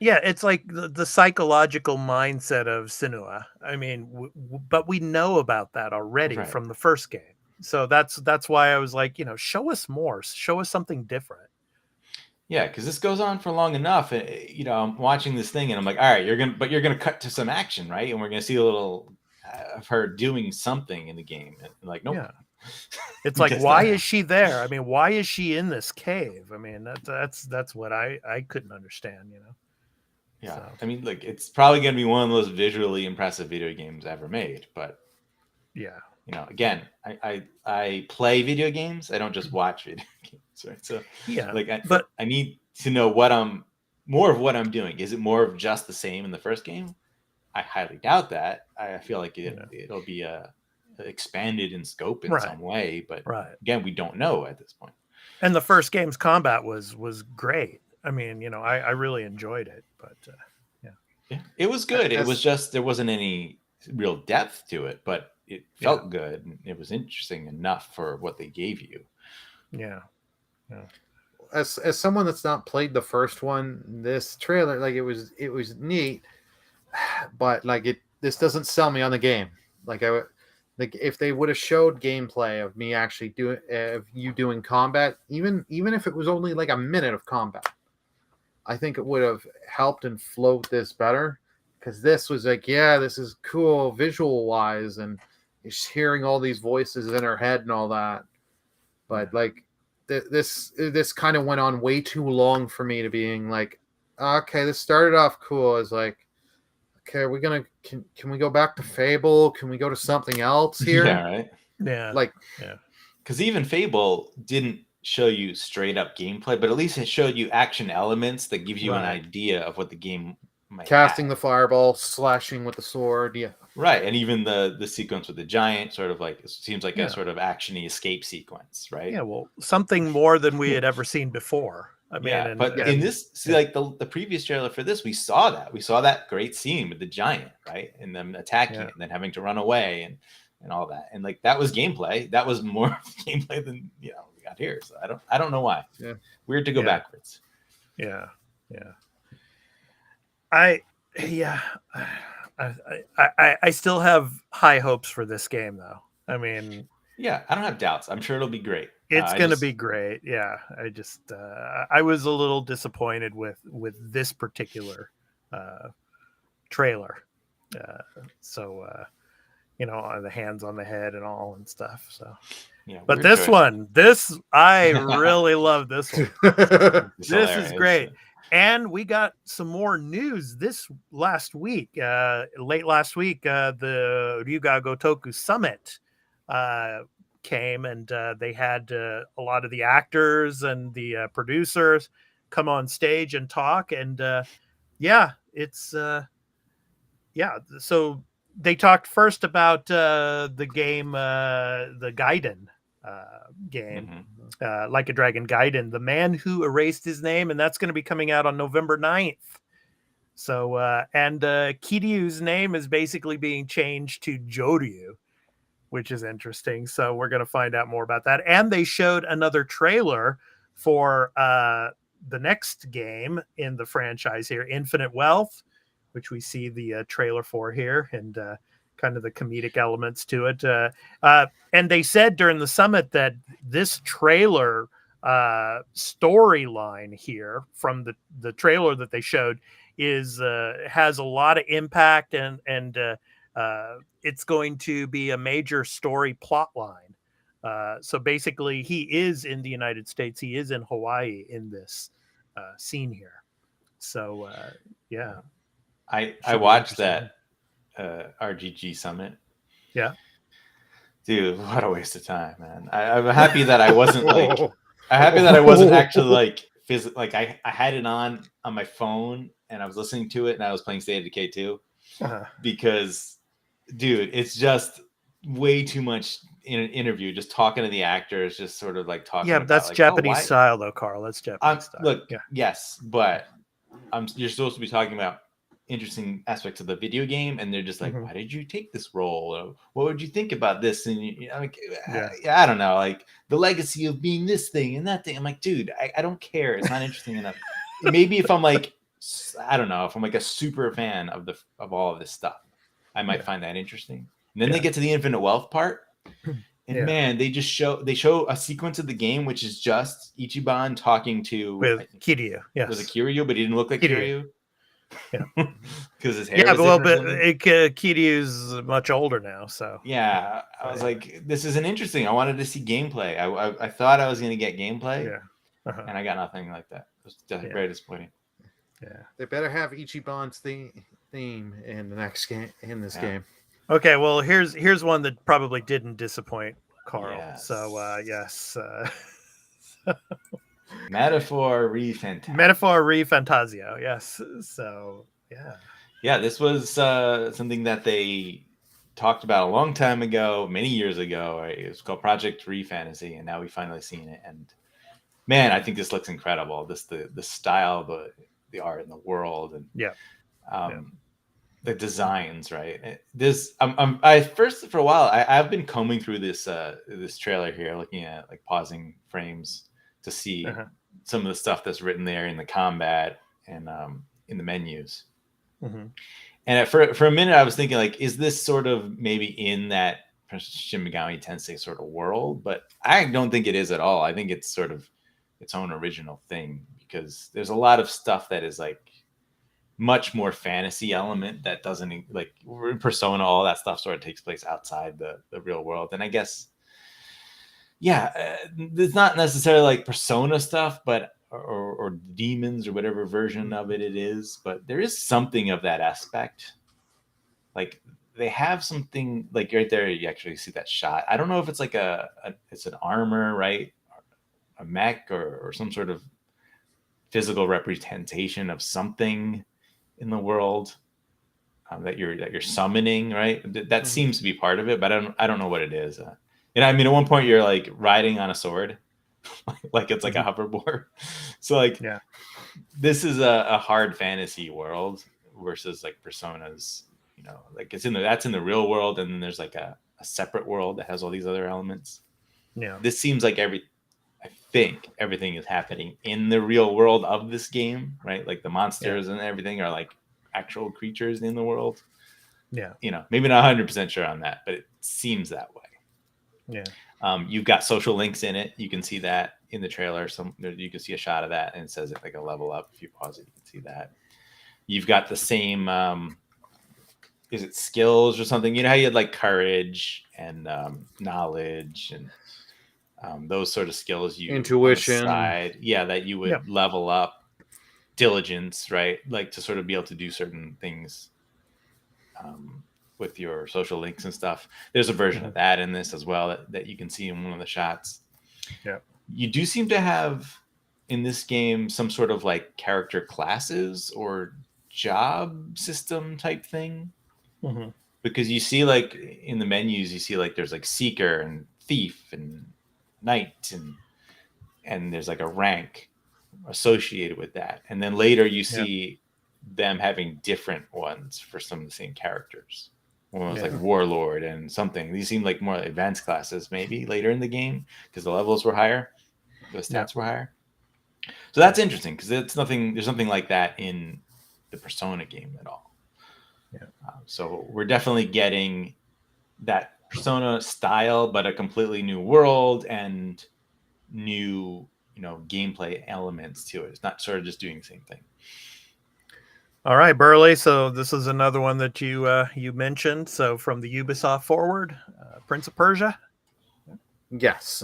Yeah, it's like the psychological mindset of Senua. I mean, but we know about that already from the first game. So that's why I was like, show us more. Show us something different. Yeah, because this goes on for long enough. I'm watching this thing and I'm like, all right, you're gonna cut to some action, right? And we're gonna see a little of her doing something in the game. And like, nope. Yeah. It's like, why is she there? I mean, why is she in this cave? I mean, that's what I couldn't understand, Yeah, so. I mean, look, it's probably gonna be one of the most visually impressive video games ever made. But again, I play video games. I don't just watch video games. Right? So I need to know more of what I'm doing. Is it more of just the same in the first game? I highly doubt that. I feel like it'll be expanded in scope in some way, but again, we don't know at this point. And the first game's combat was great. I mean, I really enjoyed it, but it was good. It was just there wasn't any real depth to it, but it felt good. And it was interesting enough for what they gave you. Yeah. As someone that's not played the first one, this trailer, it was neat, but this doesn't sell me on the game. If they would have showed gameplay of me actually doing combat, even if it was only a minute of combat, I think it would have helped and float this better. Because this was this is cool visual wise, and She's hearing all these voices in her head and all that. But like this kind of went on way too long for me to being like, okay, this started off cool. It's like, okay, are we gonna can we go back to Fable? Can we go to something else here? Yeah, right. Yeah. Like, yeah. Because even Fable didn't show you straight up gameplay, but at least it showed you action elements that gives you an idea of what the game might casting have. the fireball, slashing with the sword. Yeah. Right. And even the sequence with the giant sort of like, it seems like a sort of actiony escape sequence, right? Yeah, well, something more than we had ever seen before. I mean, but in this, like the previous trailer for this, we saw that great scene with the giant, right? And them attacking it and then having to run away and all that. And like, that was gameplay. That was more gameplay than, we got here. So I don't know why. Yeah. Weird to go backwards. Yeah. I still have high hopes for this game, though. I mean, yeah, I don't have doubts. I'm sure it'll be great. It's going to be great. Yeah. I just, I was a little disappointed with this particular trailer. The hands on the head and all and stuff. So, yeah, but this one, I really love this one. This is great. And we got some more news this last week, late last week, the Ryuga Gotoku Summit came, and they had a lot of the actors and the producers come on stage and talk. And so they talked first about the game, the Gaiden game, Like a Dragon Gaiden, The Man Who Erased His Name, and that's going to be coming out on November 9th. So, and Kiryu's name is basically being changed to Joryu, which is interesting. So we're going to find out more about that. And they showed another trailer for the next game in the franchise here, Infinite Wealth, which we see the trailer for here, and kind of the comedic elements to it. And they said during the summit that this trailer storyline here from the trailer that they showed is has a lot of impact, and it's going to be a major story plot line. So basically, he is in the United States. He is in Hawaii in this scene here. So, yeah. I watched that RGG Summit. Yeah. Dude, what a waste of time, man. I'm happy that I wasn't actually like I had it on my phone and I was listening to it and I was playing State of Decay 2 because, dude, it's just way too much in an interview, just talking to the actors, just sort of like talking. Yeah, about, that's like, Japanese style, though, Carl. That's Japanese style. Look, yes, but you're supposed to be talking about interesting aspects of the video game, and they're just like, why did you take this role? Or, what would you think about this? And I don't know, like the legacy of being this thing and that thing. I'm like, dude, I don't care. It's not interesting enough. Maybe if I'm like, I don't know, if I'm like a super fan of all of this stuff, I might find that interesting. And then they get to the Infinite Wealth part, and man, they show a sequence of the game which is just Ichiban talking to Kiryu. Yes, was it Kiryu, but he didn't look like Kiryu. Yeah, because his hair. Yeah, but Kiryu's much older now, so yeah. I was like, this isn't interesting. I wanted to see gameplay. I thought I was going to get gameplay, and I got nothing like that. It was very disappointing. Yeah, they better have Ichiban's theme in the next game. In this game. Okay, well, here's one that probably didn't disappoint Carl. Yes. So yes. Metaphor Refantasio. Yes. So yeah. This was something that they talked about a long time ago, many years ago. Right? It was called Project Refantasy, and now we finally seen it. And man, I think this looks incredible. The style, the art, and the world, and the designs. Right. I first for a while I've been combing through this trailer here, looking at like pausing frames to see some of the stuff that's written there in the combat and in the menus. And for a minute, I was thinking, like, is this sort of maybe in that Shin Megami Tensei sort of world? But I don't think it is at all. I think it's sort of its own original thing, because there's a lot of stuff that is like much more fantasy element that doesn't like in Persona. All that stuff sort of takes place outside the real world, and I guess. Yeah, it's not necessarily like Persona stuff, but or demons or whatever version of it is, but there is something of that aspect. Like they have something like right there. You actually see that shot. I don't know if it's like it's an armor, right? A mech or some sort of physical representation of something in the world that you're summoning, right? That seems to be part of it, but I don't know what it is. And I mean, at one point you're like riding on a sword, like it's like a hoverboard. So like, this is a hard fantasy world versus like Persona's, like that's in the real world. And then there's like a separate world that has all these other elements. Yeah. This seems like I think everything is happening in the real world of this game, right? Like the monsters and everything are like actual creatures in the world. Yeah. Maybe not 100% sure on that, but it seems that way. Yeah. You've got social links in it. You can see that in the trailer. You can see a shot of that, and it says it like a level up. If you pause it, you can see that. You've got the same. Is it skills or something? You know how you had like courage and knowledge and those sort of skills. Intuition. That you would level up. Diligence, right? Like to sort of be able to do certain things. With your social links and stuff. There's a version of that in this as well that you can see in one of the shots. Yeah. You do seem to have in this game some sort of like character classes or job system type thing. Mm-hmm. Because you see like in the menus, you see like there's like seeker and thief and knight and there's like a rank associated with that. And then later you see them having different ones for some of the same characters. One was like warlord and something. These seem like more advanced classes maybe later in the game because the levels were higher, the stats were higher. So that's interesting because there's nothing like that in the Persona game at all. Yeah. So we're definitely getting that Persona style, but a completely new world and new, gameplay elements to it. It's not sort of just doing the same thing. All right, Burley. So this is another one that you mentioned. So from the Ubisoft forward, Prince of Persia. Yes,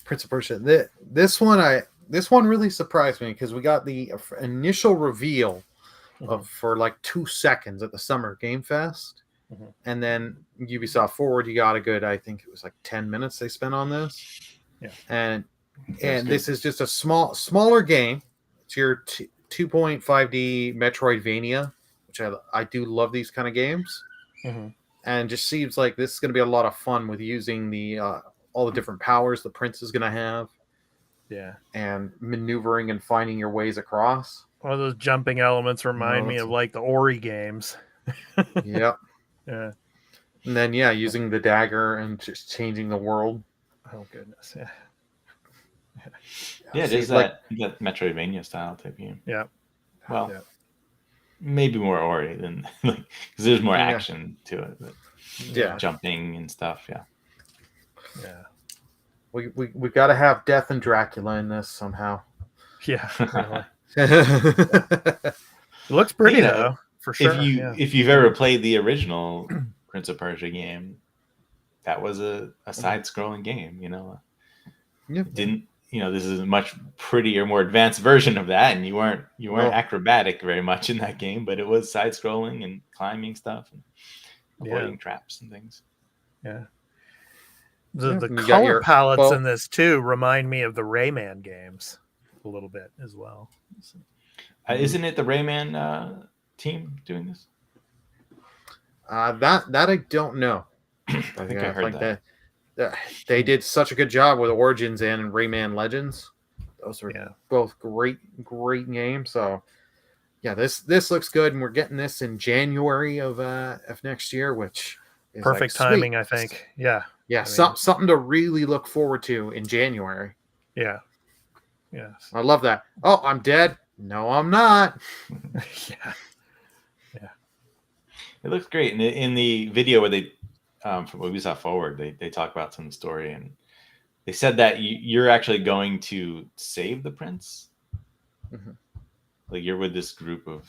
Prince of Persia. This one really surprised me because we got the initial reveal for like 2 seconds at the Summer Game Fest, and then Ubisoft forward. You got a good, I think it was like 10 minutes they spent on this. Yeah, and this is just a smaller game. It's your 2.5D Metroidvania, which I do love these kind of games, and just seems like this is going to be a lot of fun with using the all the different powers the prince is going to have, and maneuvering and finding your ways across. All those jumping elements remind me of like the Ori games. Yep. Yeah. And then using the dagger and just changing the world. Oh goodness. Yeah, it is that Metroidvania style type game. Yeah. Well, maybe more Ori than because there's more action to it. But jumping and stuff. Yeah. Yeah. We got to have Death and Dracula in this somehow. Yeah. Really. It looks pretty though, for sure. If you've ever played the original Prince of Persia game, that was a side-scrolling game. Didn't. This is a much prettier, more advanced version of that, and you weren't acrobatic very much in that game, but it was side-scrolling and climbing stuff and avoiding traps and things. Yeah. The color palettes in this too remind me of the Rayman games a little bit as well. Isn't it the Rayman team doing this? That I don't know. I think I heard that. They did such a good job with Origins and Rayman Legends. Those are both great games. So this looks good, and we're getting this in January of next year, which is perfect timing, I think. Yeah. Yeah, something to really look forward to in January. Yeah. Yes. I love that. Oh, I'm dead. No, I'm not. Yeah. It looks great. In the video where they from Ubisoft Forward, they talk about some story, and they said that you're actually going to save the prince. Like you're with this group of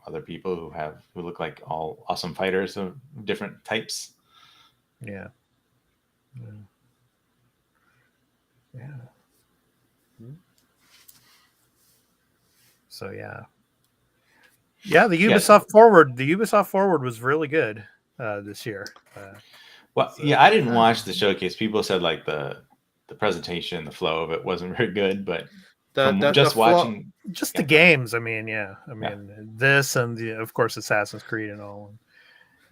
other people who look like all awesome fighters of different types. Yeah. Yeah. So yeah. Yeah, the Ubisoft Forward was really good this year. Well, so- yeah, I didn't watch the showcase. People said like the presentation, the flow of it wasn't very good, but from just watching just the games, I mean, this and of course Assassin's Creed and all.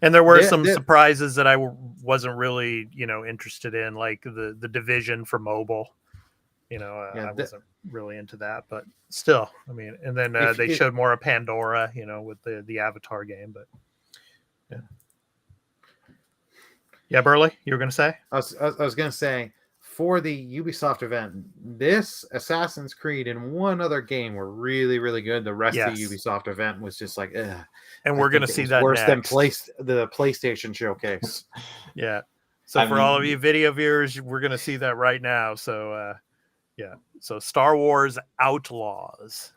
And there were some surprises that I wasn't really, interested in, like the Division for mobile. I wasn't really into that, but still, I mean, and then they showed more of Pandora, with the Avatar game, but yeah, Burley, you were going to say? I was going to say, for the Ubisoft event, this Assassin's Creed and one other game were really, really good. The rest of the Ubisoft event was just like, ugh. And we're going to see that worse next. than the PlayStation showcase. Yeah. So all of you video viewers, we're going to see that right now. So, So Star Wars Outlaws.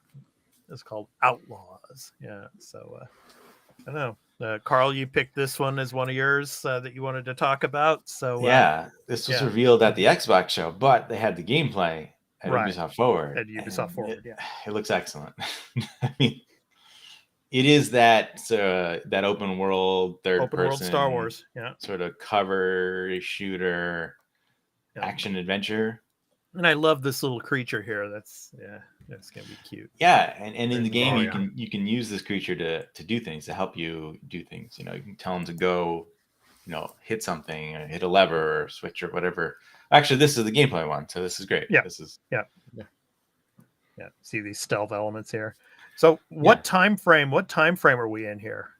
It's called Outlaws. Yeah. So, I don't know. Carl, you picked this one as one of yours that you wanted to talk about. So this was revealed at the Xbox show, but they had the gameplay at Ubisoft Forward. At Ubisoft Forward, it looks excellent. I mean, it is that open world, third person Star Wars, sort of cover shooter, action adventure. And I love this little creature here. That's gonna be cute. Yeah, and in the game you can use this creature to do things, to help you do things. You can tell him to go, hit something, or hit a lever or switch or whatever. Actually, this is the gameplay one, so this is great. Yeah, this is See these stealth elements here. So what time frame are we in here?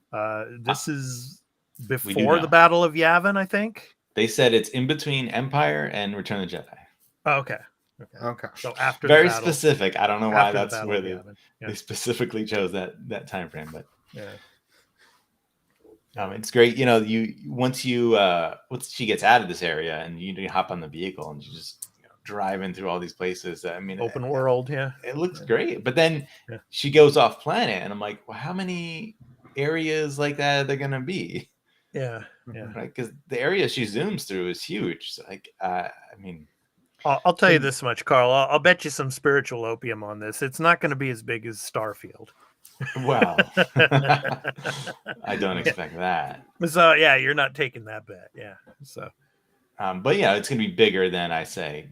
This is before the Battle of Yavin, I think. They said it's in between Empire and Return of the Jedi. Oh, okay. So after very the battle, specific. I don't know why that's where they specifically chose that time frame, but it's great. Once she gets out of this area and you hop on the vehicle and you just driving through all these places. I mean, open world, it looks great. But then she goes off planet, and I'm like, well, how many areas like that are there gonna be? Yeah. Right, because the area she zooms through is huge. So, I mean. I'll tell you this much, Carl. I'll bet you some spiritual opium on this. It's not going to be as big as Starfield. Well, I don't expect that. So you're not taking that bet. Yeah. So, but it's going to be bigger than I say.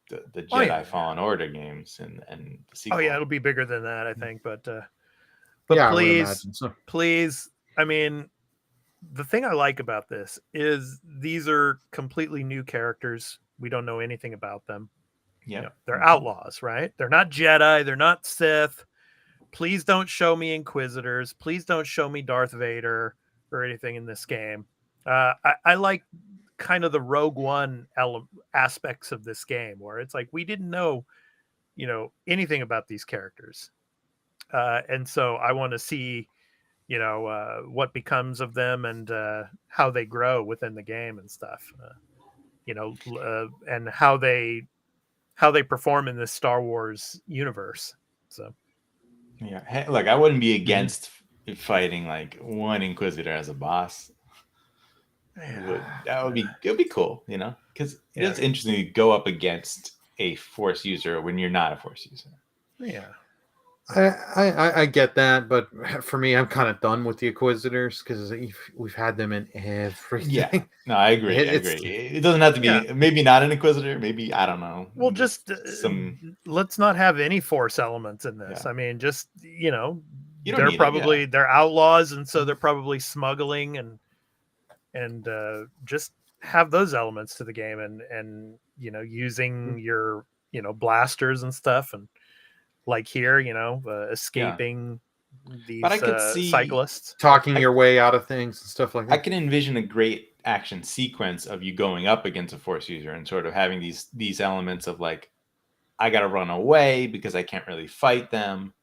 The Jedi Fallen Order games and the sequel. Oh yeah, it'll be bigger than that, I think. But please. I mean, the thing I like about this is these are completely new characters. We don't know anything about them. Yeah, they're outlaws, right? They're not Jedi. They're not Sith. Please don't show me Inquisitors. Please don't show me Darth Vader or anything in this game. I like kind of the Rogue One aspects of this game, where it's like we didn't know, anything about these characters, and so I want to see, what becomes of them and how they grow within the game and stuff. And how they perform in this Star Wars universe. So, hey, look, I wouldn't be against fighting like one Inquisitor as a boss. It would be cool, because it's interesting to go up against a Force user when you're not a Force user. Yeah. I get that, but for me, I'm kind of done with the Inquisitors because we've had them in everything. Yeah, no, I agree. It doesn't have to be maybe not an Inquisitor, maybe I don't know. Well, just let's not have any Force elements in this. I mean, just they're probably they're outlaws, and so they're probably smuggling and just have those elements to the game, and using your blasters and stuff and. Like here, escaping these but I could see cyclists. Talking your way out of things and stuff like that. I can envision a great action sequence of you going up against a Force user and sort of having these elements of like, I got to run away because I can't really fight them.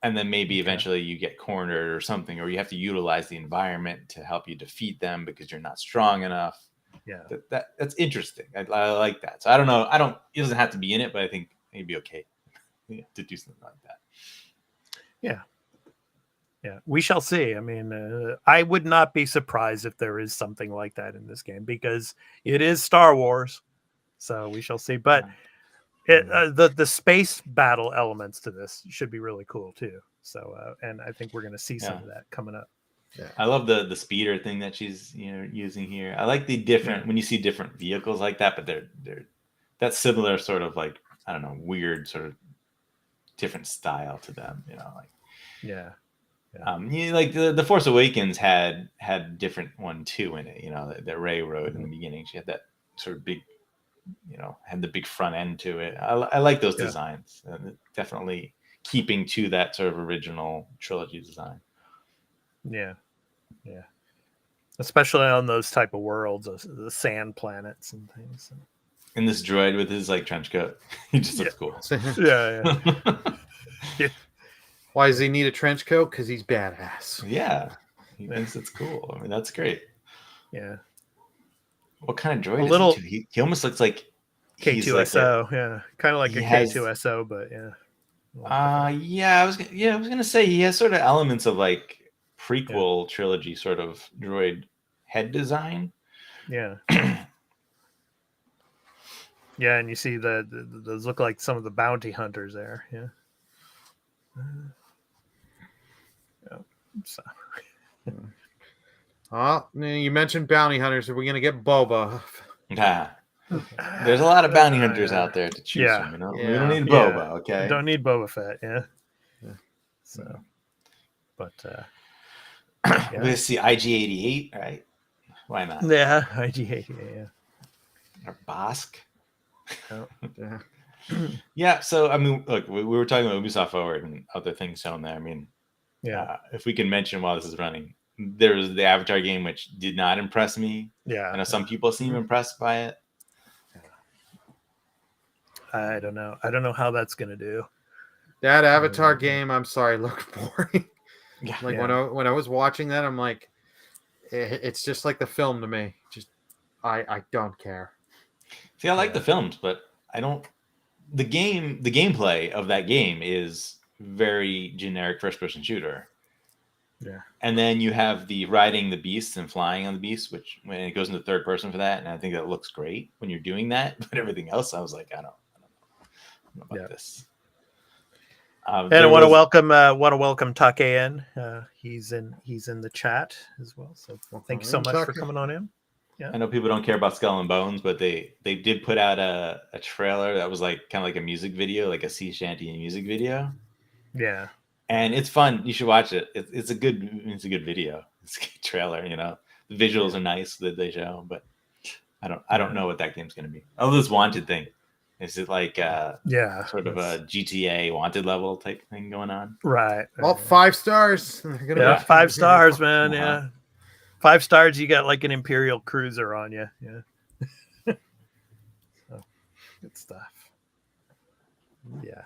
And then maybe eventually you get cornered or something, or you have to utilize the environment to help you defeat them because you're not strong enough. Yeah. That's interesting. I like that. So I don't know. It doesn't have to be in it, but I think it'd be okay. To do something like that. Yeah. Yeah, we shall see. I mean, I would not be surprised if there is something like that in this game because it is Star Wars. So we shall see. But the space battle elements to this should be really cool too. So and I think we're going to see some of that coming up. Yeah. I love the speeder thing that she's using here. I like the different when you see different vehicles like that, but they're that similar sort of like, I don't know, weird sort of different style to them. Like like the Force Awakens had a different one too in it. That Rey rode in the beginning. She had that sort of big, had the big front end to it. I like those designs. Definitely keeping to that sort of original trilogy design. Yeah. Especially on those type of worlds, the sand planets and things. And this droid with his like trench coat, he just looks cool. Yeah. Why does he need a trench coat? Because he's badass. Yeah, he thinks it's cool. I mean, that's great. Yeah. What kind of droid is he? He almost looks like K2SO. Kind of like K2SO, but yeah. I was gonna say he has sort of elements of like prequel trilogy sort of droid head design. Yeah. Yeah, and you see those look like some of the bounty hunters there. Yeah. So. You mentioned bounty hunters. Are we going to get Boba? There's a lot of bounty hunters out there to choose from. We don't need Boba, okay? Don't need Boba Fett, So, but let's see, IG-88, right? Why not? Yeah, IG-88, Or Bosk. Oh. Yeah, so I mean, look, we were talking about Ubisoft Forward and other things shown there. I mean, if we can mention while this is running, there's the Avatar game, which did not impress me. Yeah, I know some people seem impressed by it. I don't know how that's gonna do. That Avatar game, I'm sorry, looked boring. When I was watching that, I'm like, it's just like the film to me. Just I don't care. See, I like the films, but I don't. The gameplay of that game is very generic first-person shooter. Yeah. And then you have the riding the beasts and flying on the beasts, which when it goes into third person for that, and I think that looks great when you're doing that. But everything else, I was like, I don't know about this. And I want to welcome Take in. He's in the chat as well. So thank you so much for coming on in. Yeah. I know people don't care about Skull and Bones, but they did put out a trailer that was like kind of like a music video, like a sea shanty music video. Yeah. And it's fun. You should watch it. It's a good video. It's a good trailer, The visuals are nice that they show, but I don't know what that game's gonna be. Oh, this Wanted thing. Is it like sort of a GTA Wanted level type thing going on? Right. Well, 5 stars. 5 stars, man. Yeah. 5 stars, you got like an Imperial cruiser on you. Yeah. So, good stuff. Yeah.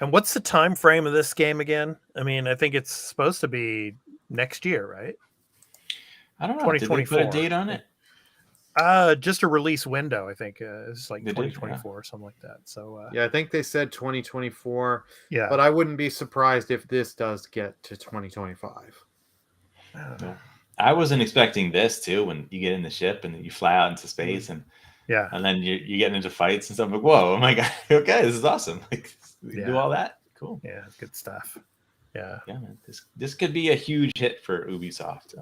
And what's the time frame of this game again? I mean, I think it's supposed to be next year, right? I don't know. 2024. Did they put a date on it? Just a release window, I think. It's like 2024 or something like that. So I think they said 2024. Yeah. But I wouldn't be surprised if this does get to 2025. I wasn't expecting this too. When you get in the ship and then you fly out into space and then you get into fights and stuff. Like, whoa, oh my god, okay, this is awesome. Like, you do all that, cool. Yeah, good stuff. Yeah, man. This could be a huge hit for Ubisoft.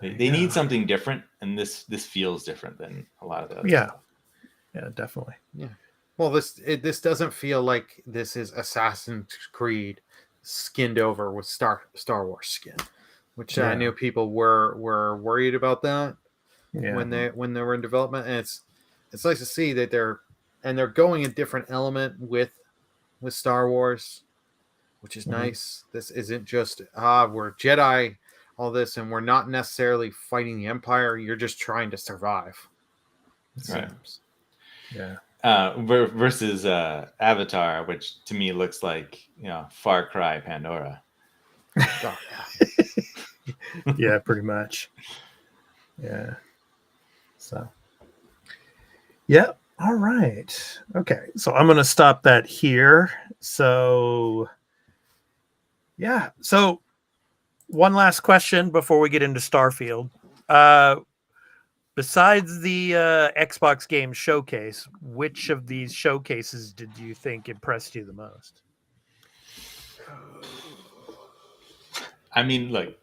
They need something different, and this feels different than a lot of the other stuff. Yeah, definitely. Yeah. Well, this doesn't feel like this is Assassin's Creed skinned over with Star Wars skin, which I knew people were worried about that when they were in development, and it's nice to see that they're going a different element with Star Wars, which is nice. This isn't just we're Jedi, all this, and we're not necessarily fighting the Empire. You're just trying to survive. Right. Yeah. Versus Avatar, which to me looks like Far Cry Pandora. Oh, yeah, pretty much. Yeah. So. Yeah. All right. Okay. So I'm going to stop that here. So Yeah. So one last question before we get into Starfield. Besides the Xbox Game Showcase, which of these showcases did you think impressed you the most? I mean, look,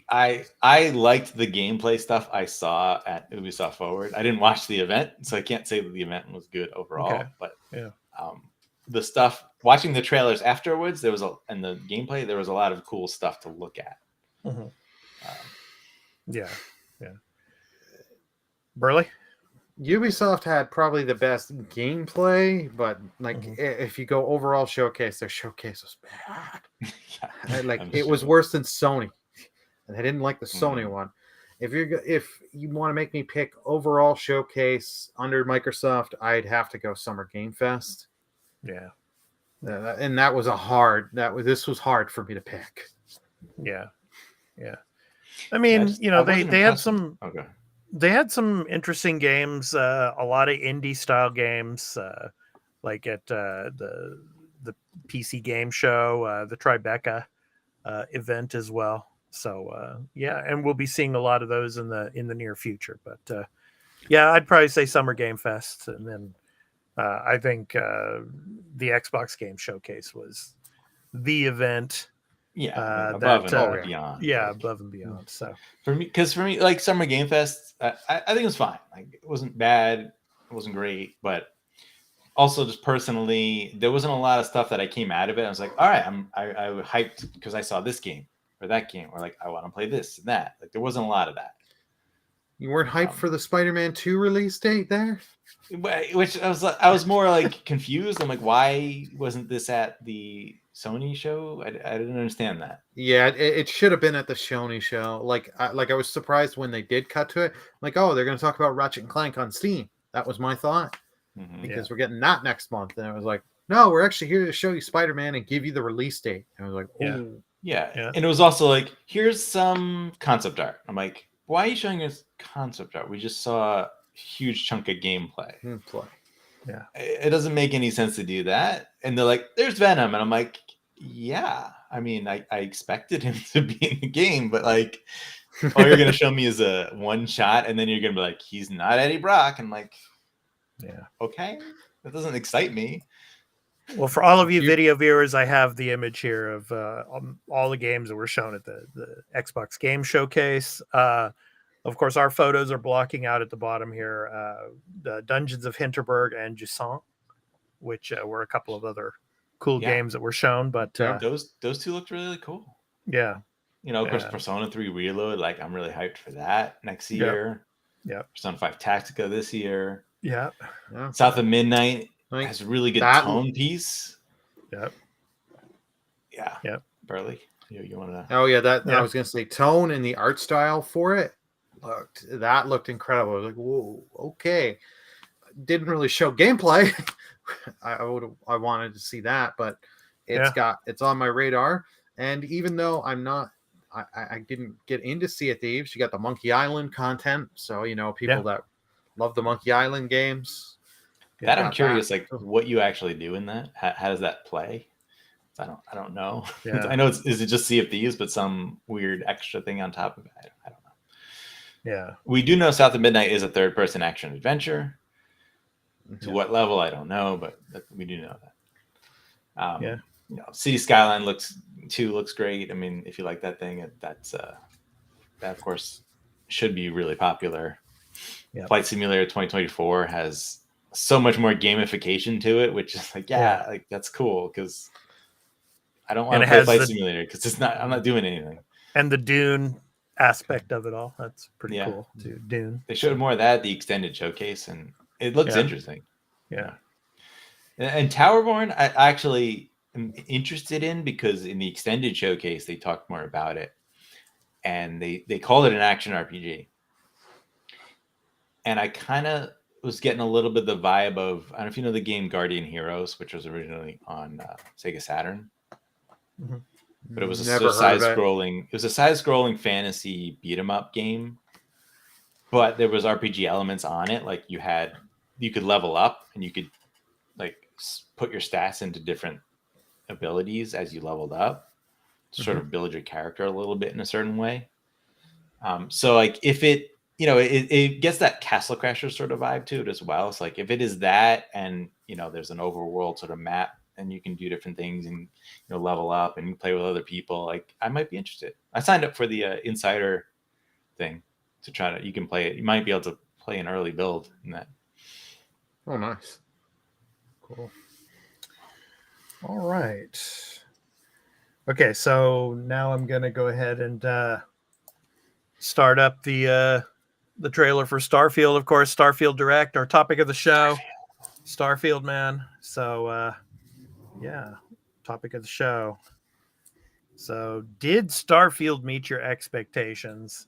I liked the gameplay stuff I saw at Ubisoft Forward. I didn't watch the event, so I can't say that the event was good overall. Okay. But Yeah. The stuff watching the trailers afterwards, and the gameplay, there was a lot of cool stuff to look at. Mm-hmm. Yeah. Burley? Ubisoft had probably the best gameplay, but if you go overall showcase, their showcase was bad. Yeah, it was worse than Sony, and I didn't like the Sony one. If you want to make me pick overall showcase under Microsoft, I'd have to go Summer Game Fest. Yeah. And this was hard for me to pick. Yeah. I mean, they had some. Okay. They had some interesting games, a lot of indie style games, like at the PC game show, the Tribeca event as well. So and we'll be seeing a lot of those in the near future. But I'd probably say Summer Game Fest, and then I think the Xbox Game Showcase was the event. Yeah, above and beyond. Yeah, above and beyond. So for me, like Summer Game Fest, I think it was fine. Like it wasn't bad, it wasn't great, but also just personally, there wasn't a lot of stuff that I came out of it. I was like, all right, I was hyped because I saw this game or that game, or like I want to play this and that. Like there wasn't a lot of that. You weren't hyped for the Spider-Man 2 release date there? Which I was more like confused. I'm like, why wasn't this at the Sony show? I didn't understand that. Yeah, it should have been at the Sony show. I was surprised when they did cut to it. Like, oh, they're going to talk about Ratchet and Clank on Steam. That was my thought, because we're getting that next month. And I was like, no, we're actually here to show you Spider-Man and give you the release date. And I was like, oh. Yeah. And it was also like, here's some concept art. I'm like, why are you showing us concept art? We just saw a huge chunk of gameplay. Yeah. It doesn't make any sense to do that. And they're like, there's Venom. And I'm like, yeah. I mean, I expected him to be in the game, but like, all you're going to show me is a one shot. And then you're going to be like, he's not Eddie Brock. And like, yeah, okay. That doesn't excite me. Well, for all of you video viewers, I have the image here of all the games that were shown at the Xbox Game Showcase. Of course, our photos are blocking out at the bottom here the Dungeons of Hinterberg and Jusant, which were a couple of other cool games that were shown. But those two looked really cool. Yeah. Of course, Persona 3 Reload, like I'm really hyped for that next year. Yeah. Persona 5 Tactica this year. Yeah. South of Midnight has a really good tone piece. Yep. Yeah. Yep. Burley, you want to? Oh yeah, I was gonna say tone and the art style for it looked incredible. I was like, whoa, okay. Didn't really show gameplay. I wanted to see that, but it's on my radar. And even though I didn't get into Sea of Thieves, you got the Monkey Island content, so people that love the Monkey Island games. That I'm curious, like what you actually do in that. How does that play? I don't know. Yeah. I know is it just Sea of Thieves, but some weird extra thing on top of it. I don't know. Yeah. We do know South of Midnight is a third-person action adventure. To what level, I don't know, but we do know that. City Skyline looks great. I mean, if you like that thing, that of course should be really popular. Yep. Flight Simulator 2024 has so much more gamification to it, which is like, like that's cool because I don't want to play Flight Simulator because I'm not doing anything. And the Dune aspect of it all, that's pretty cool too. Dune. They showed more of that at the extended showcase, and it looks interesting. Yeah. And Towerborn, I actually am interested in because in the extended showcase they talked more about it, and they called it an action RPG. And I kind of was getting a little bit the vibe of, I don't know if you know the game Guardian Heroes, which was originally on Sega Saturn. Mm-hmm. But it was a side-scrolling fantasy beat 'em up game. But there was RPG elements on it, like you could level up and you could like put your stats into different abilities as you leveled up. sort of build your character a little bit in a certain way. So like if it, it gets that Castle Crasher sort of vibe to it as well. It's like if it is that, and there's an overworld sort of map, and you can do different things and level up and you play with other people. Like I might be interested. I signed up for the Insider thing to try to. You can play it. You might be able to play an early build in that. Oh, nice. Cool. All right. Okay, so now I'm gonna go ahead and start up the trailer for Starfield. Of course, Starfield Direct, our topic of the show. Starfield, man. So yeah, topic of the show. So did Starfield meet your expectations?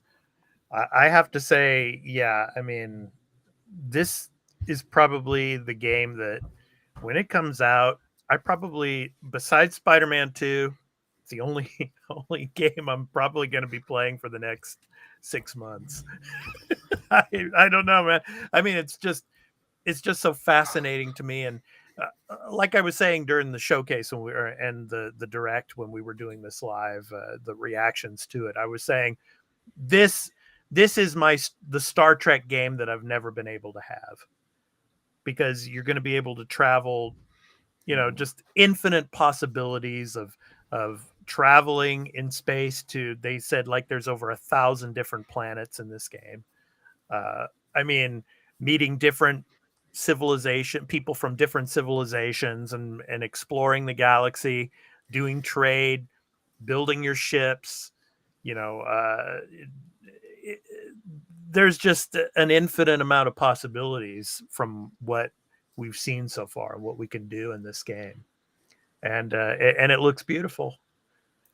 I have to say, yeah. I mean, this is probably the game that when it comes out, I probably, besides Spider-Man 2, it's the only game I'm probably going to be playing for the next 6 months. I don't know, man. I mean, it's just so fascinating to me. And like I was saying during the showcase when we were, and the direct when we were doing this live, the reactions to it, I was saying this is the Star Trek game that I've never been able to have, because you're going to be able to travel, just infinite possibilities of traveling in space to, they said like there's over 1,000 different planets in this game. I mean, meeting different people from different civilizations and exploring the galaxy, doing trade, building your ships, there's just an infinite amount of possibilities from what we've seen so far, what we can do in this game. And it looks beautiful,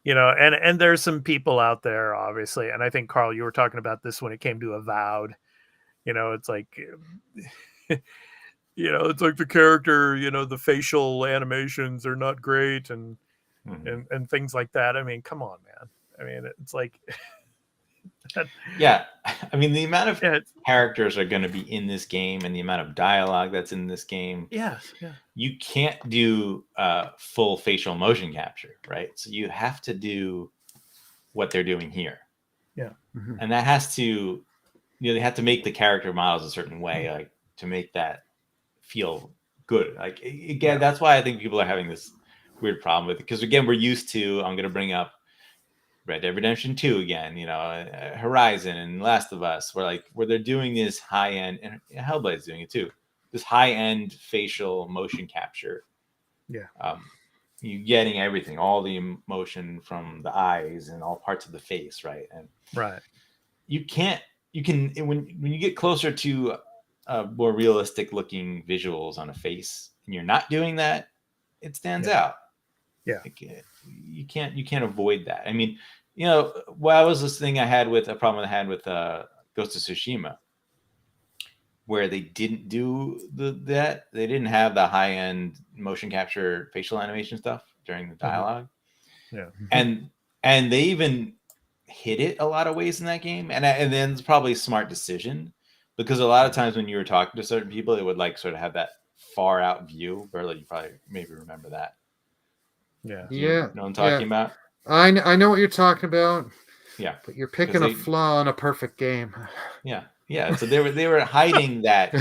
and there's some people out there, obviously. And I think, Carl, you were talking about this when it came to Avowed. It's like, it's like the character, the facial animations are not great and things like that. I mean, come on, man. I mean, it's like, yeah. I mean, the amount of characters are going to be in this game and the amount of dialogue that's in this game. Yes. Yeah. You can't do full facial motion capture, right? So you have to do what they're doing here. Yeah. Mm-hmm. And that has to, they have to make the character models a certain way, like to make that feel good. Like again, that's why I think people are having this weird problem with it. Because again, we're used to, I'm going to bring up Red Dead Redemption 2 again, Horizon and Last of Us, where they're doing this high end, and Hellblade's doing it too. This high end facial motion capture. Yeah. You getting everything, all the emotion from the eyes and all parts of the face, right? And right. You can when you get closer to more realistic looking visuals on a face, and you're not doing that, it stands out. Yeah. Like, you can't avoid that. I mean, what was this thing I had with a problem I had with Ghost of Tsushima, where they didn't do that. They didn't have the high end motion capture facial animation stuff during the dialogue. Yeah. And they even hit it a lot of ways in that game. And then it's probably a smart decision, because a lot of times when you were talking to certain people, it would like sort of have that far out view. Burley, you probably maybe remember that. Yeah. You know what I'm talking about? I know what you're talking about. Yeah. But you're picking a flaw in a perfect game. Yeah. Yeah. So they were hiding that,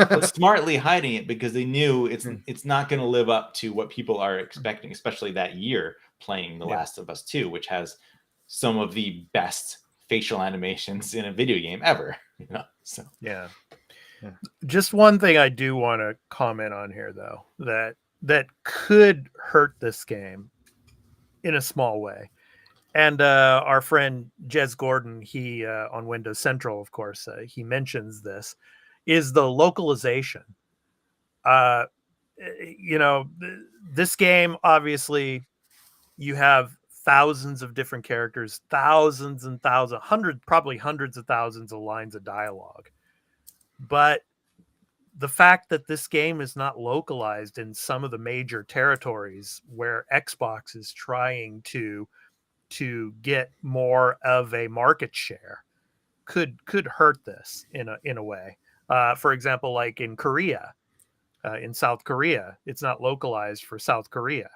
but smartly hiding it, because they knew it's not going to live up to what people are expecting, especially that year playing The Last of Us 2, which has some of the best facial animations in a video game ever. So yeah. Just one thing I do want to comment on here, though, that could hurt this game in a small way. And our friend Jez Gordon, he on Windows Central, of course, he mentions this, is the localization. This game, obviously, you have thousands of different characters, thousands and thousands, probably hundreds of thousands of lines of dialogue. But the fact that this game is not localized in some of the major territories where Xbox is trying to get more of a market share could hurt this in a way. For example, like in Korea, in South Korea, it's not localized for South Korea.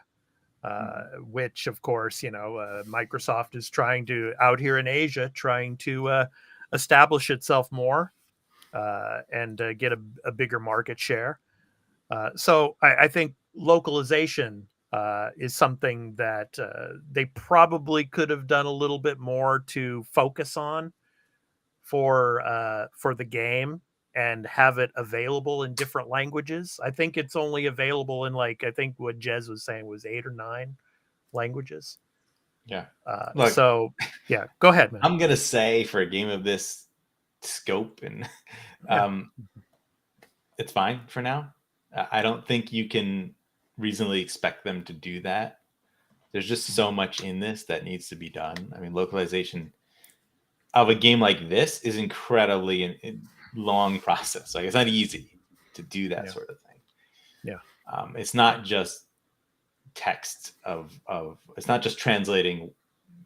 which of course, Microsoft is trying to out here in Asia, trying to establish itself more and get a bigger market share. So I think localization is something that they probably could have done a little bit more to focus on for the game and have it available in different languages. I think it's only available in I think what Jez was saying was 8 or 9 languages. Yeah. Look, so yeah, go ahead, man. I'm going to say for a game of this scope and it's fine for now. I don't think you can reasonably expect them to do that. There's just so much in this that needs to be done. I mean, localization of a game like this is incredibly long process. It's not easy to do that sort of thing. Yeah. It's not just text it's not just translating,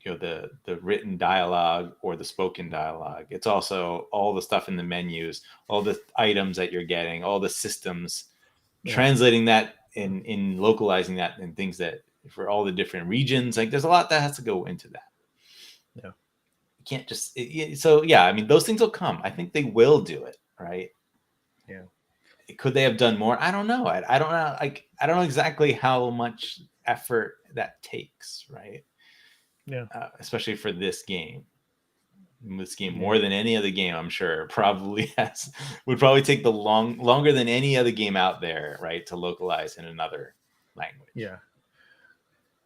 the written dialogue or the spoken dialogue. It's also all the stuff in the menus, all the items that you're getting, all the systems, translating that in localizing that and things that for all the different regions. There's a lot that has to go into that. Yeah. Can't just I mean, those things will come. I think they will do it, right? Yeah. Could they have done more? I don't know. I don't know. I don't know exactly how much effort that takes, right? Yeah. Especially for this game. This game more than any other game, I'm sure, would probably take longer than any other game out there, right, to localize in another language. Yeah.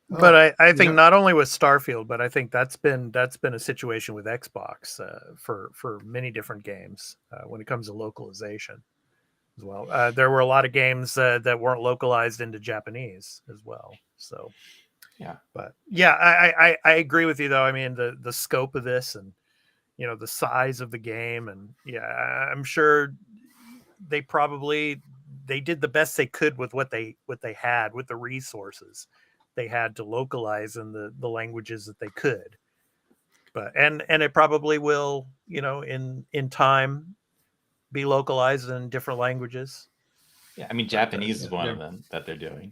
But I think not only with Starfield, but I think that's been a situation with Xbox for many different games when it comes to localization as well. There were a lot of games that weren't localized into Japanese as well. So yeah, but yeah, I agree with you though. I mean the scope of this and the size of the game, and I'm sure they did the best they could with what they had with the resources they had to localize in the languages that they could. But and it probably will, in time be localized in different languages. Yeah, I mean Japanese is one of them that they're doing.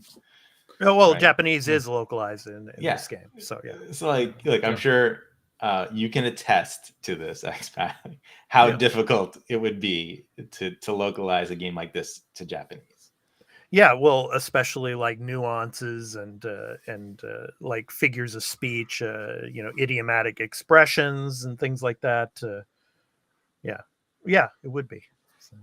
Oh well, right. Japanese is localized in this game. So yeah. So I'm sure you can attest to this, expat, how difficult it would be to localize a game like this to Japanese. Yeah, well, especially nuances and figures of speech, idiomatic expressions and things like that. Yeah, it would be. So.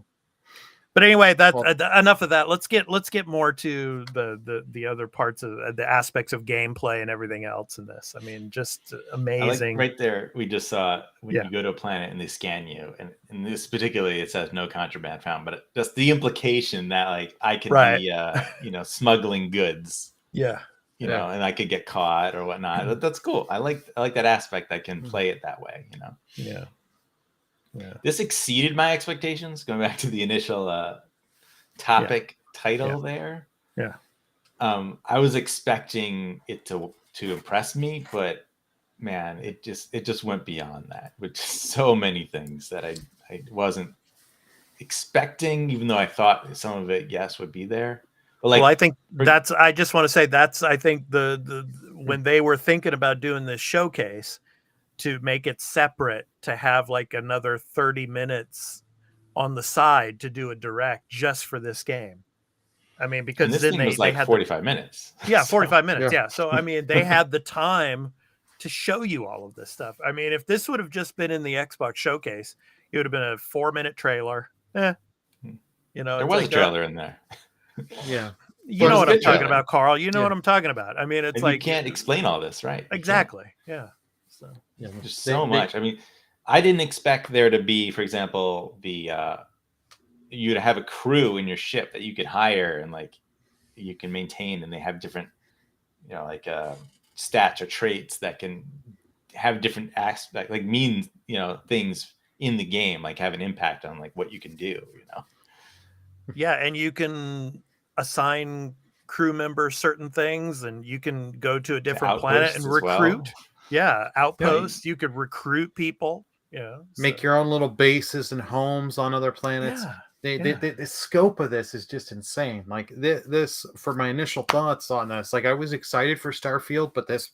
But anyway, enough of that. Let's get more to the other parts of the aspects of gameplay and everything else in this. I mean, just amazing. Right there, we just saw when you go to a planet and they scan you, and in this particularly, it says no contraband found, but just the implication that I could be smuggling goods. Yeah. And I could get caught or whatnot. That's cool. I like that aspect. I can play it that way. Yeah. Yeah. This exceeded my expectations. Going back to the initial topic title there. Yeah. I was expecting it to impress me, but man, it just went beyond that with so many things that I wasn't expecting, even though I thought some of it, would be there. But I think I just want to say I think the when they were thinking about doing this showcase, to make it separate, to have another 30 minutes on the side to do a direct just for this game. I mean, because this then thing was they had 45 minutes. Yeah, 45 minutes. Yeah. So, I mean, they had the time to show you all of this stuff. I mean, if this would have just been in the Xbox showcase, it would have been a 4-minute trailer. There was a trailer in there. Yeah. You know what I'm talking about, Carl. You know what I'm talking about. I mean, it's you can't explain all this, right? Exactly. Yeah. So there's so much. I mean, I didn't expect there to be, for example, you'd have a crew in your ship that you could hire and you can maintain, and they have different, stats or traits that can have different aspects, mean, things in the game, have an impact on what you can do, Yeah, and you can assign crew members certain things, and you can go to a different planet and recruit. Well. Yeah, outposts. You could recruit people. Make your own little bases and homes on other planets. The scope of this is just insane. Like this, for my initial thoughts on this, like I was excited for Starfield, but this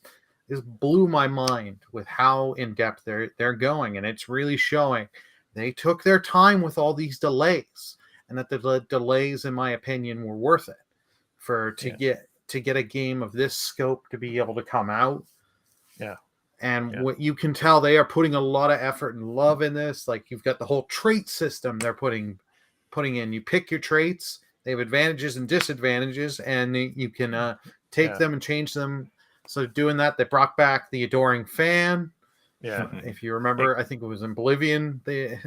blew my mind with how in depth they're going, and it's really showing they took their time with all these delays, and that the delays, in my opinion, were worth it to get a game of this scope to be able to come out. Yeah. And what you can tell, they are putting a lot of effort and love in this. Like you've got the whole trait system they're putting in. You pick your traits, they have advantages and disadvantages, and you can take them and change them. So doing that, they brought back the adoring fan. Yeah. If you remember, I think it was in Oblivion, the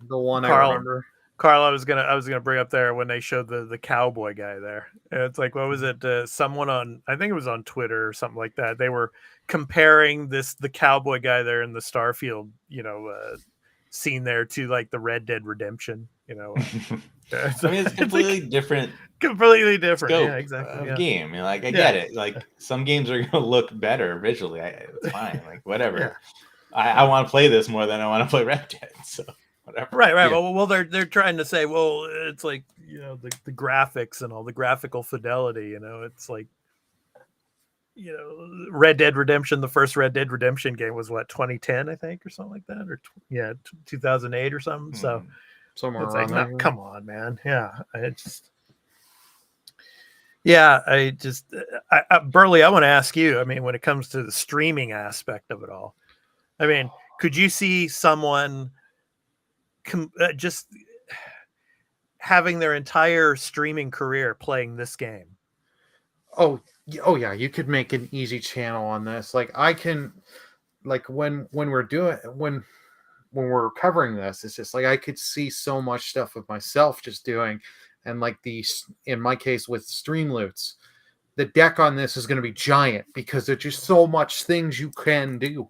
one Carl, I remember. Carl, I was gonna bring up there when they showed the cowboy guy there. And it's like, what was it? Someone on, I think it was on Twitter or something like that. They were comparing the cowboy guy there in the Starfield, scene there to like the Red Dead Redemption. I mean, it's completely different. Completely different. Scope Yeah, exactly. of game. I get it. Like some games are gonna look better visually. It's fine. Like whatever. Yeah. I want to play this more than I want to play Red Dead. So. Whatever. Right. Yeah. Well, they're trying to say, well, it's like the graphics and all the graphical fidelity. It's like Red Dead Redemption. The first Red Dead Redemption game was what, 2010, I think, or something like that, or 2008 or something. So somewhere it's around like, there. come on, man. Yeah, Burley, I want to ask you. I mean, when it comes to the streaming aspect of it all, I mean, could you see someone just having their entire streaming career playing this game? Oh yeah, you could make an easy channel on this. Like I can, like when we're covering this, it's just like I could see so much stuff of myself just doing, and like in my case with Streamloots, the deck on this is going to be giant because there's just so much things you can do.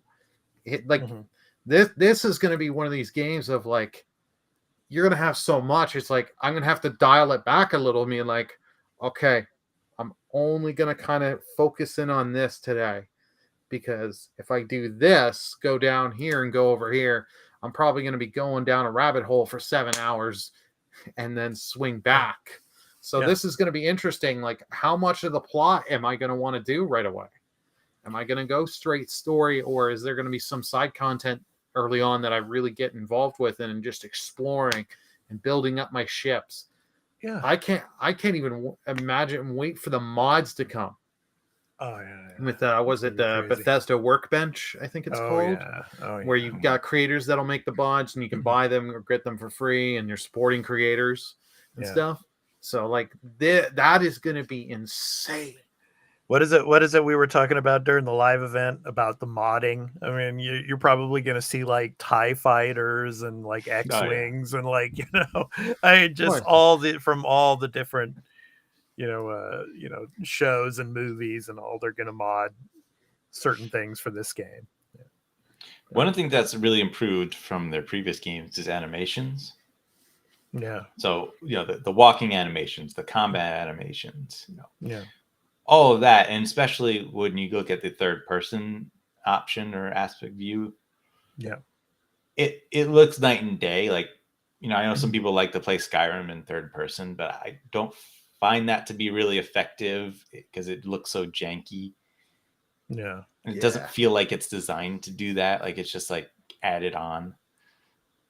This is going to be one of these games of like, you're going to have so much. It's like, I'm going to have to dial it back a little. Me like, okay, I'm only going to kind of focus in on this today, because if I do this, go down here and go over here, I'm probably going to be going down a rabbit hole for 7 hours and then swing back. So this is going to be interesting. Like, how much of the plot am I going to want to do right away? Am I going to go straight story, or is there going to be some side content early on that I really get involved with and just exploring and building up my ships? Yeah, I can't even imagine and wait for the mods to come. Oh yeah. With was it the Bethesda Workbench? I think it's called. Yeah. Where you've got creators that'll make the mods and you can buy them or get them for free, and you're supporting creators and stuff. So like that is going to be insane. What is it we were talking about during the live event about the modding? I mean, you're probably going to see like TIE fighters and like X-Wings and like, all the different, shows and movies and all, they're going to mod certain things for this game. Yeah. One thing that's really improved from their previous games is animations. Yeah. So, the walking animations, the combat animations, Yeah. all of that, and especially when you look at the third person option or aspect view, it looks night and day. Like, I know some people like to play Skyrim in third person, but I don't find that to be really effective because it looks so janky. Yeah. And it doesn't feel like it's designed to do that. Like it's just like added on.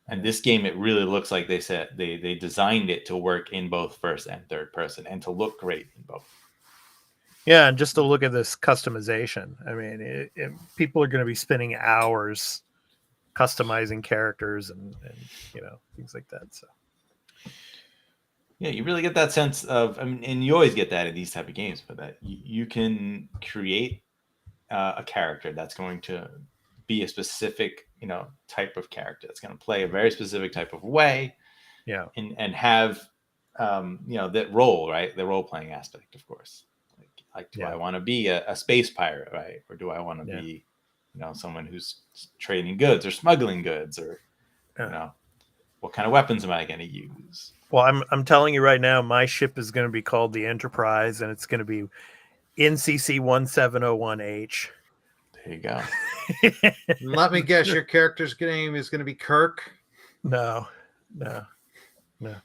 And this game, it really looks like they said they designed it to work in both first and third person and to look great in both. Yeah, and just to look at this customization, I mean, people are going to be spending hours customizing characters and things like that. So, yeah, you really get that sense of, and you always get that in these type of games, but that you can create a character that's going to be a specific, type of character that's going to play a very specific type of way. Yeah, and have, that role, right? The role playing aspect, of course. Like, do I want to be a space pirate, right? Or do I want to be, someone who's trading goods or smuggling goods, or, what kind of weapons am I going to use? Well, I'm telling you right now, my ship is going to be called the Enterprise, and it's going to be NCC 1701H. There you go. Let me guess, your character's name is going to be Kirk? No. Yeah.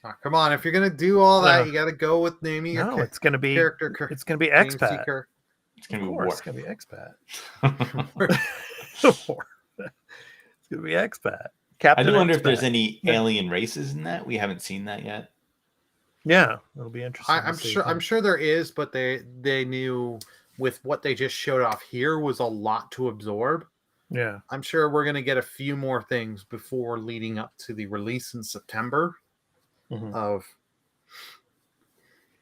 Oh, come on, if you're gonna do all that, No. you got to go with naming your No, it's gonna be character. it's gonna be James T. expat. Kirk. It's gonna Of be course, war. it's gonna be expat. It's gonna be expat. I Captain do wonder if Expat. there's any Yeah. alien races in that. We haven't seen that yet. Yeah, it'll be interesting. I'm sure. I'm sure there is, but they knew with what they just showed off here was a lot to absorb. Yeah. I'm sure we're gonna get a few more things before leading up to the release in September. Mhm. Of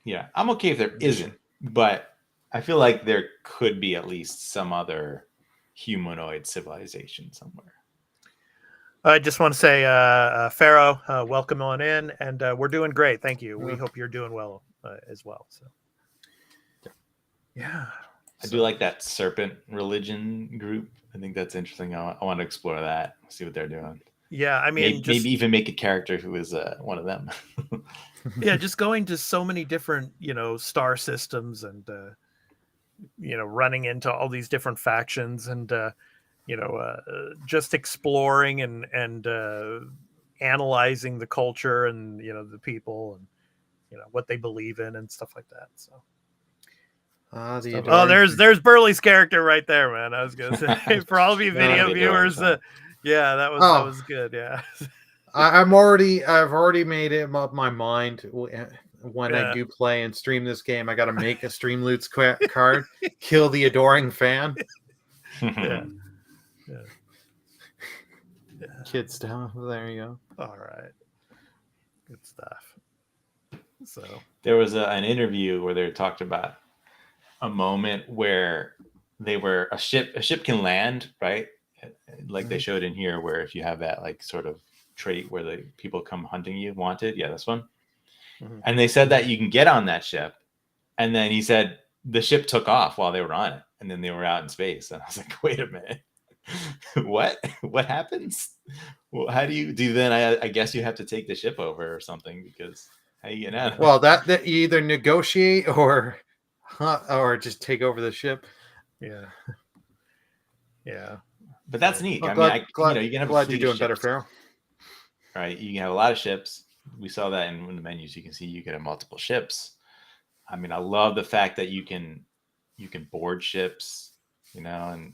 Yeah, I'm okay if there isn't, but I feel like there could be at least some other humanoid civilization somewhere. I just want to say, Pharaoh, welcome on in, and we're doing great. Thank you. We hope you're doing well as well. So, yeah, I do like that serpent religion group. I think that's interesting. I want to explore that, see what they're doing. Yeah, I mean, maybe even make a character who is one of them. Yeah, just going to so many different, star systems and, running into all these different factions and, just exploring and analyzing the culture and, the people and, what they believe in and stuff like that. So. There's Burley's character right there, man. I was gonna say for all of you video viewers, yeah, that was good. Yeah, I've already made it up my mind when I do play and stream this game. I got to make a stream loots card, kill the adoring fan. Yeah. Kid stuff. There you go. All right, good stuff. So there was an interview where they talked about a moment where a ship can land, right? Like they showed in here, where if you have that like sort of trait where the people come hunting you, wanted, this one. Mm-hmm. And they said that you can get on that ship, and then he said the ship took off while they were on it, and then they were out in space. And I was like, wait a minute, what happens? Well, how do you do then? I guess you have to take the ship over or something, because how you get out? Well, that you either negotiate or just take over the ship. Yeah. But that's neat. Well, you can have glad you're doing better, Pharaoh. Right, you can have a lot of ships. We saw that in one of the menus. You can see you can have multiple ships. I mean, I love the fact that you can board ships, and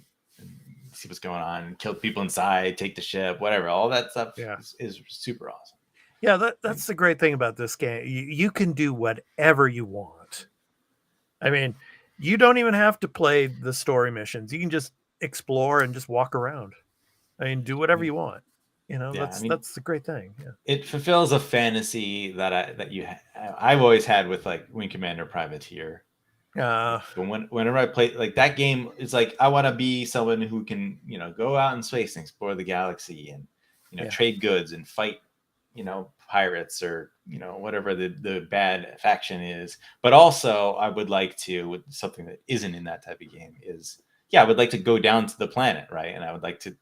see what's going on, kill people inside, take the ship, whatever. All that stuff is super awesome. Yeah, that's the great thing about this game. You can do whatever you want. I mean, you don't even have to play the story missions. You can just explore and just walk around. I mean, do whatever you want. That's the great thing. Yeah. It fulfills a fantasy that I've always had with like Wing Commander Privateer. But whenever I play like that game, it's like I want to be someone who can go out in space and explore the galaxy and trade goods and fight pirates or whatever the bad faction is. But also I would like to, with something that isn't in that type of game, is I would like to go down to the planet, right? And I would like to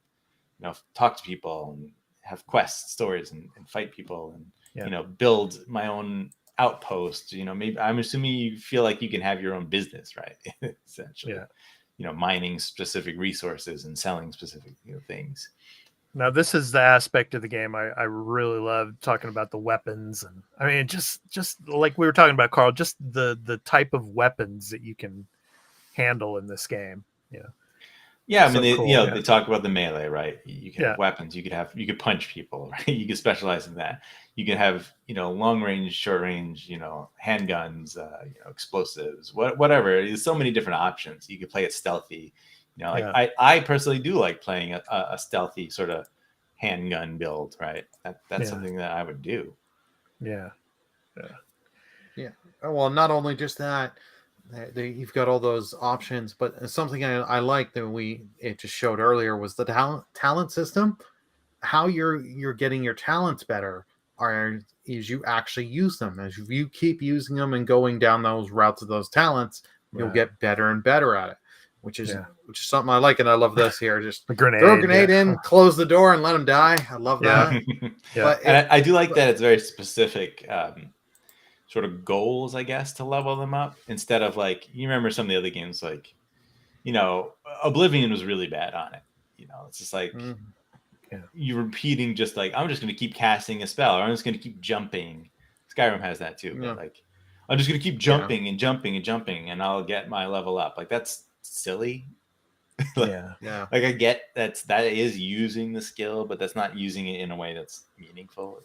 talk to people and have quests, stories, and fight people and build my own outpost. Maybe I'm assuming you feel like you can have your own business, right? Essentially, mining specific resources and selling specific things. Now, this is the aspect of the game I really love, talking about the weapons. And I mean, just like we were talking about, Carl, just the type of weapons that you can handle in this game. Yeah, I mean, they talk about the melee, right? You can have weapons. You could punch people, right? You could specialize in that. You can have, long range, short range, handguns, explosives, whatever. There's so many different options. You could play it stealthy. I personally do like playing a stealthy sort of handgun build, right? That's something that I would do. Yeah. Well, not only just that, you've got all those options, but something I like that it just showed earlier was the talent system. How you're getting your talents better is you actually use them. As you keep using them and going down those routes of those talents, you'll get better and better at it. Which is something I like, and I love this here. Just a grenade, throw a grenade in, close the door, and let them die. I love that. But I do like that it's very specific sort of goals, I guess, to level them up, instead of like, you remember some of the other games, like, Oblivion was really bad on it. It's just like, you're repeating just like, I'm just going to keep casting a spell, or I'm just going to keep jumping. Skyrim has that too, but like, I'm just going to keep jumping and jumping and jumping, and I'll get my level up. Like, that's silly. Like I get that is using the skill, but that's not using it in a way that's meaningful.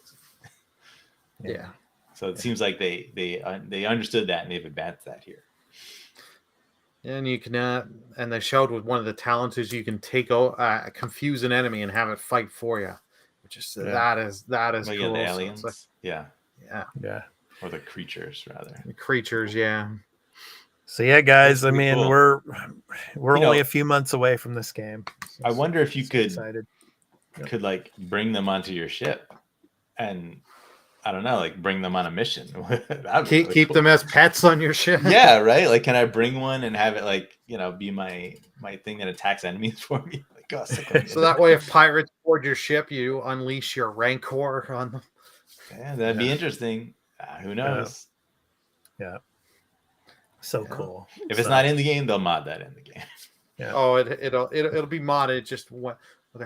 So it seems like they understood that, and they've advanced that here. And you can, and they showed with one of the talents is you can take confuse an enemy and have it fight for you, which is that is Well, cool. the aliens, so yeah, or the creatures rather. the creatures, So yeah, guys, I Pretty mean, cool. we're only a few months away from this game. So I wonder if you could excited. Bring them onto your ship, and I don't know, like bring them on a mission. keep them as pets on your ship. Yeah, right. Like, can I bring one and have it be my thing that attacks enemies for me? Like, oh, so that way, if pirates board your ship, you unleash your rancor on them. Yeah, that'd be interesting. Who knows? Yeah. So cool. If it's not in the game, they'll mod that in the game. Yeah. Oh, it'll be modded. Just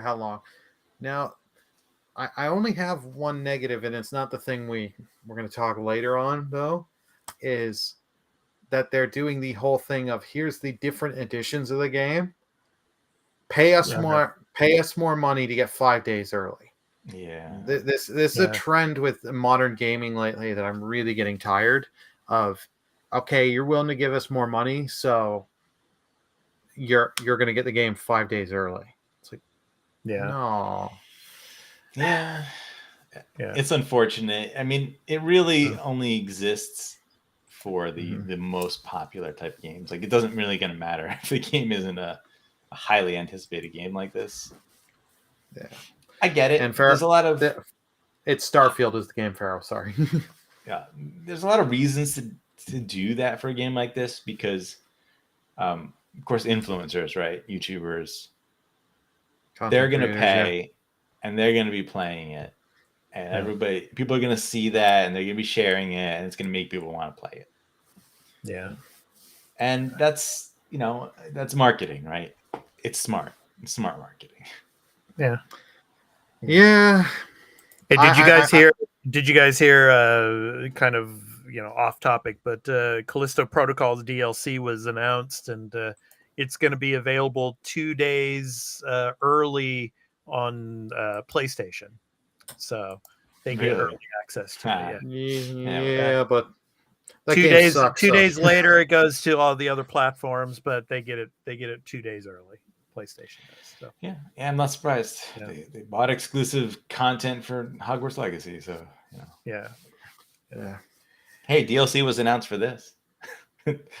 how long? Now, I only have one negative, and it's not the thing we're going to talk later on, though, is that they're doing the whole thing of here's the different editions of the game. Pay us more money to get 5 days early. Yeah. This is a trend with modern gaming lately that I'm really getting tired of. Okay, you're willing to give us more money, so you're going to get the game 5 days early. It's like, no. Yeah. It's unfortunate. I mean, it really only exists for the most popular type games. Like, it doesn't really going to matter if the game isn't a highly anticipated game like this. Yeah, I get it. And there's a lot of it's Starfield is the game, Pharaoh. Sorry. There's a lot of reasons to do that for a game like this because, of course, influencers, right? YouTubers, they're going to pay. And they're going to be playing it, and people are going to see that, and they're going to be sharing it, and it's going to make people want to play it. Yeah, and that's marketing, right? It's smart. It's smart marketing. Yeah. Hey, did you guys hear? Kind of off topic, but Callisto Protocol's DLC was announced, and it's going to be available 2 days early on PlayStation, so they get early access to it. But 2 days later it goes to all the other platforms, but they get it 2 days early. PlayStation does. So. Yeah, I'm not surprised. They bought exclusive content for Hogwarts Legacy, so Yeah. Hey, DLC was announced for this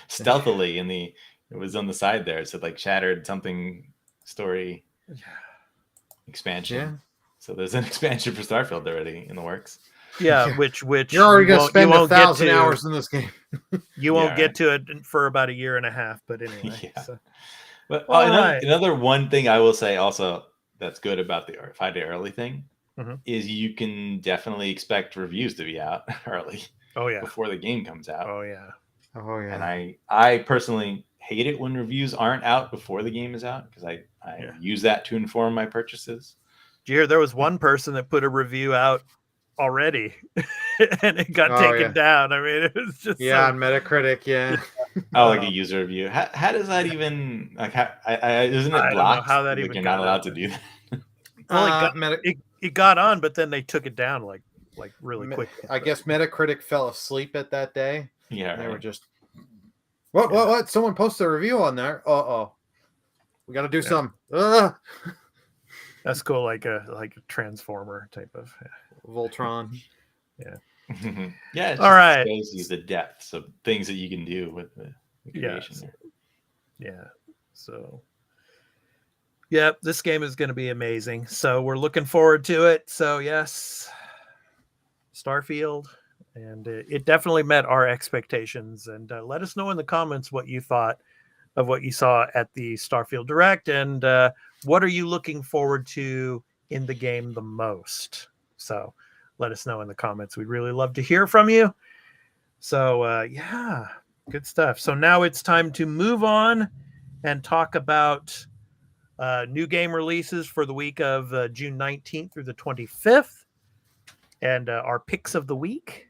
stealthily it was on the side there. It said like Shattered something story. Expansion. Yeah. So there's an expansion for Starfield already in the works. Yeah, which you're already gonna spend 1,000 hours in this game. You won't get to it for about a year and a half, but anyway. So. But another one thing I will say also that's good about the 5 day early thing is you can definitely expect reviews to be out early. Oh yeah. Before the game comes out. Oh yeah. And I personally hate it when reviews aren't out before the game is out because I use that to inform my purchases. Did you hear there was one person that put a review out already and it got taken down? I mean, it was just on Metacritic, like a user review. How does that even like? Isn't it blocked? I don't know how that even you're not allowed to do that. Well, it got on, but then they took it down like really quick. I guess Metacritic fell asleep at that day. Yeah, they were just what? Someone posted a review on there. We got to do something. That's cool, like a Transformer type of Voltron. Yeah. Yeah. It all right. Shows you the depths of things that you can do with the creation there. Yeah. So. Yeah, this game is going to be amazing. So we're looking forward to it. So yes, Starfield, and it definitely met our expectations. And let us know in the comments what you thought of what you saw at the Starfield Direct, and what are you looking forward to in the game the most. So let us know in the comments. We'd really love to hear from you. So yeah, good stuff. So now it's time to move on and talk about New game releases for the week of June 19th through the 25th, and our picks of the week.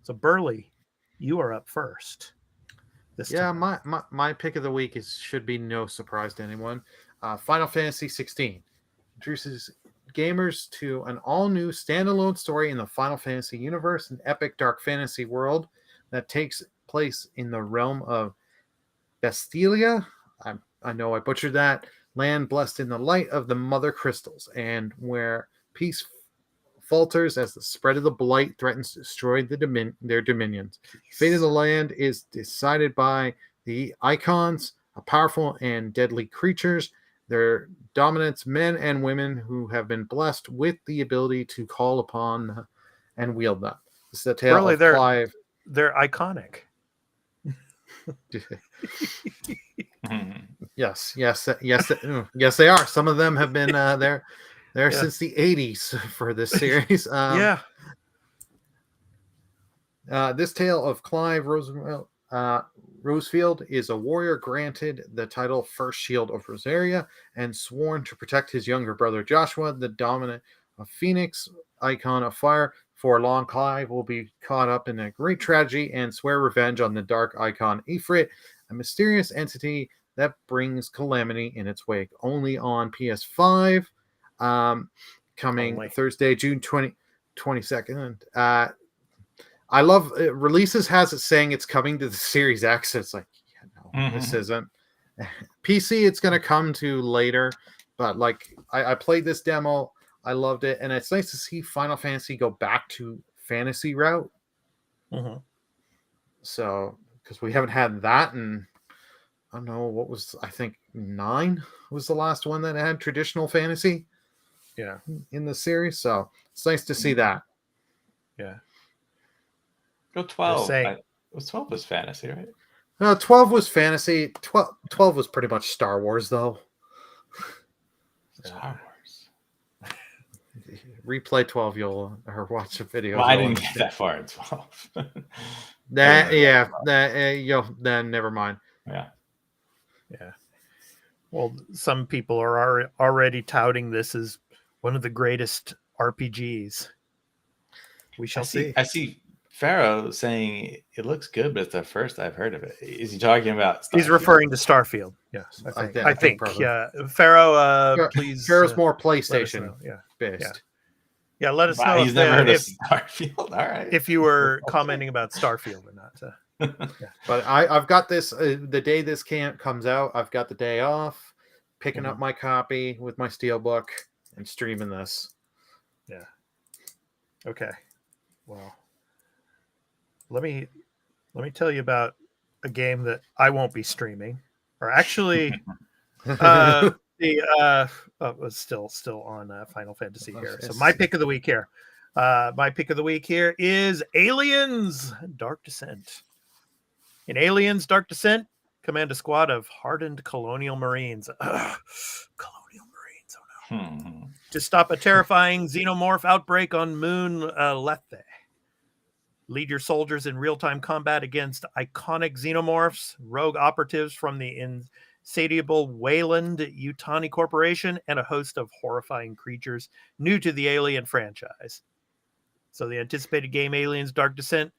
So Burley, you are up first. My pick of the week should be no surprise to anyone. Final Fantasy 16 introduces gamers to an all-new standalone story in the Final Fantasy universe, an epic dark fantasy world that takes place in the realm of Bestilia. I know I butchered that. Land blessed in the light of the mother crystals, and where peace falters as the spread of the blight threatens to destroy their dominions. Fate of the land is decided by the icons, a powerful and deadly creatures. Their dominants, men and women who have been blessed with the ability to call upon and wield them. This is the tale of Clive. They're iconic. Yes, they are. Some of them have been there since the 80s for this series. This tale of Clive Rosefield is a warrior granted the title First Shield of Rosaria and sworn to protect his younger brother Joshua, the dominant of Phoenix, icon of fire. For long, Clive will be caught up in a great tragedy and swear revenge on the dark icon Ifrit, a mysterious entity that brings calamity in its wake. Only on PS5, coming Thursday, June 22nd. I love it. Releases has it saying it's coming to the Series X. It's like, this isn't. PC, it's going to come to later. But like, I played this demo. I loved it. And it's nice to see Final Fantasy go back to fantasy route. Mm-hmm. So, because we haven't had that in, I don't know, what was, I think 9 was the last one that had traditional fantasy. Yeah. In the series. So it's nice to see that. Yeah. Go 12. 12 was fantasy, right? 12 was fantasy. 12 was pretty much Star Wars, though. Star Wars. Replay 12, or watch the video. Well, I didn't get that far at 12. Then never mind. Yeah. Well, some people are already touting this as one of the greatest RPGs. We shall see. I see Pharaoh saying it looks good, but it's the first I've heard of it. Is he talking about Starfield? He's referring to Starfield. Yes, I think yeah. Pharaoh, please. Pharaoh's more PlayStation based. Yeah, let us know. He's never heard of Starfield. All right. If you were commenting about Starfield or not. But I've got this, the day this comes out, I've got the day off, picking up my copy with my Steelbook and streaming this. Yeah. Okay. Well, let me tell you about a game that I won't be streaming, or actually, was still on Final Fantasy here. So my pick of the week here. My pick of the week here is Aliens: Dark Descent. In Aliens: Dark Descent, command a squad of hardened colonial marines. Colonial marines, oh no. To stop a terrifying xenomorph outbreak on Moon Lethe. Lead your soldiers in real-time combat against iconic xenomorphs, rogue operatives from the insatiable Wayland Yutani Corporation, and a host of horrifying creatures new to the Alien franchise. So the anticipated game Aliens: Dark Descent,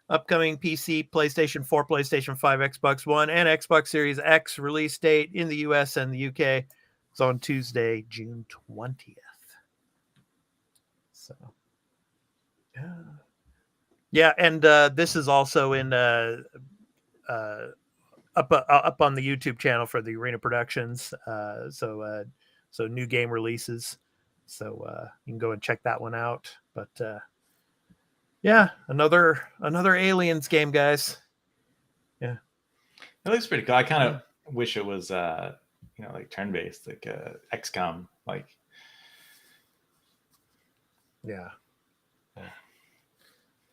upcoming PC, PlayStation 4, PlayStation 5, Xbox One, and Xbox Series X. Release date in the US and the UK is on Tuesday, June 20th. So, yeah, and this is also in up on the YouTube channel for the Arena Productions. So new game releases. So you can go and check that one out. But yeah, another Aliens game, guys. Yeah, it looks pretty cool. I kind of wish it was like turn-based, like XCOM, like. Yeah.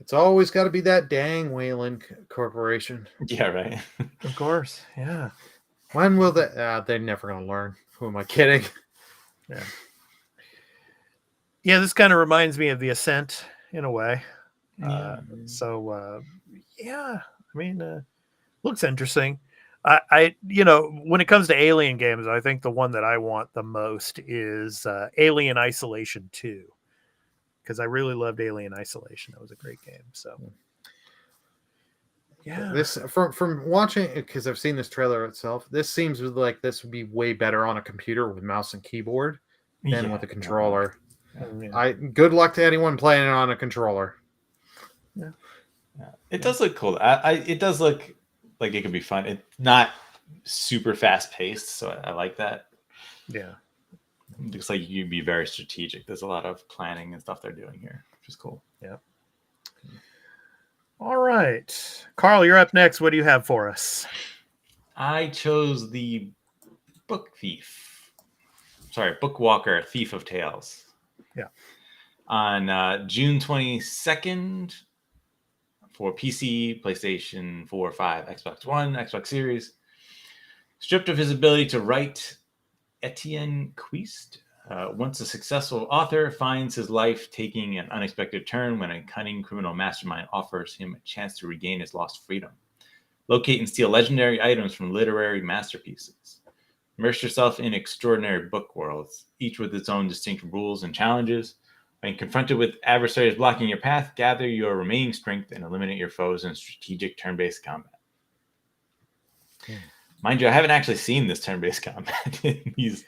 It's always got to be that dang Wayland Corporation. Yeah, right. Of course. Yeah. When will that? They're never going to learn. Who am I kidding? Yeah. Yeah, this kind of reminds me of The Ascent in a way. Yeah. I mean, looks interesting. I when it comes to Alien games, I think the one that I want the most is Alien Isolation 2, because I really loved Alien Isolation. That was a great game. So yeah, This from watching, because I've seen this trailer itself. This seems like this would be way better on a computer with mouse and keyboard than with a controller. yeah. Good luck to anyone playing it on a controller. Yeah. It does look cool. It does look like it could be fun. It's not super fast paced, so I like that. Yeah. It looks like you'd be very strategic. There's a lot of planning and stuff they're doing here, which is cool. Yeah. All right, Carl, you're up next. What do you have for us? I chose the Bookwalker, Thief of Tales. Yeah. On June 22nd for PC, PlayStation 4, 5, Xbox One, Xbox Series. Stripped of his ability to write, Etienne Cuist, once a successful author, finds his life taking an unexpected turn when a cunning criminal mastermind offers him a chance to regain his lost freedom. Locate and steal legendary items from literary masterpieces. Immerse yourself in extraordinary book worlds, each with its own distinct rules and challenges. When confronted with adversaries blocking your path, gather your remaining strength and eliminate your foes in strategic turn-based combat. Mind you, I haven't actually seen this turn-based combat in these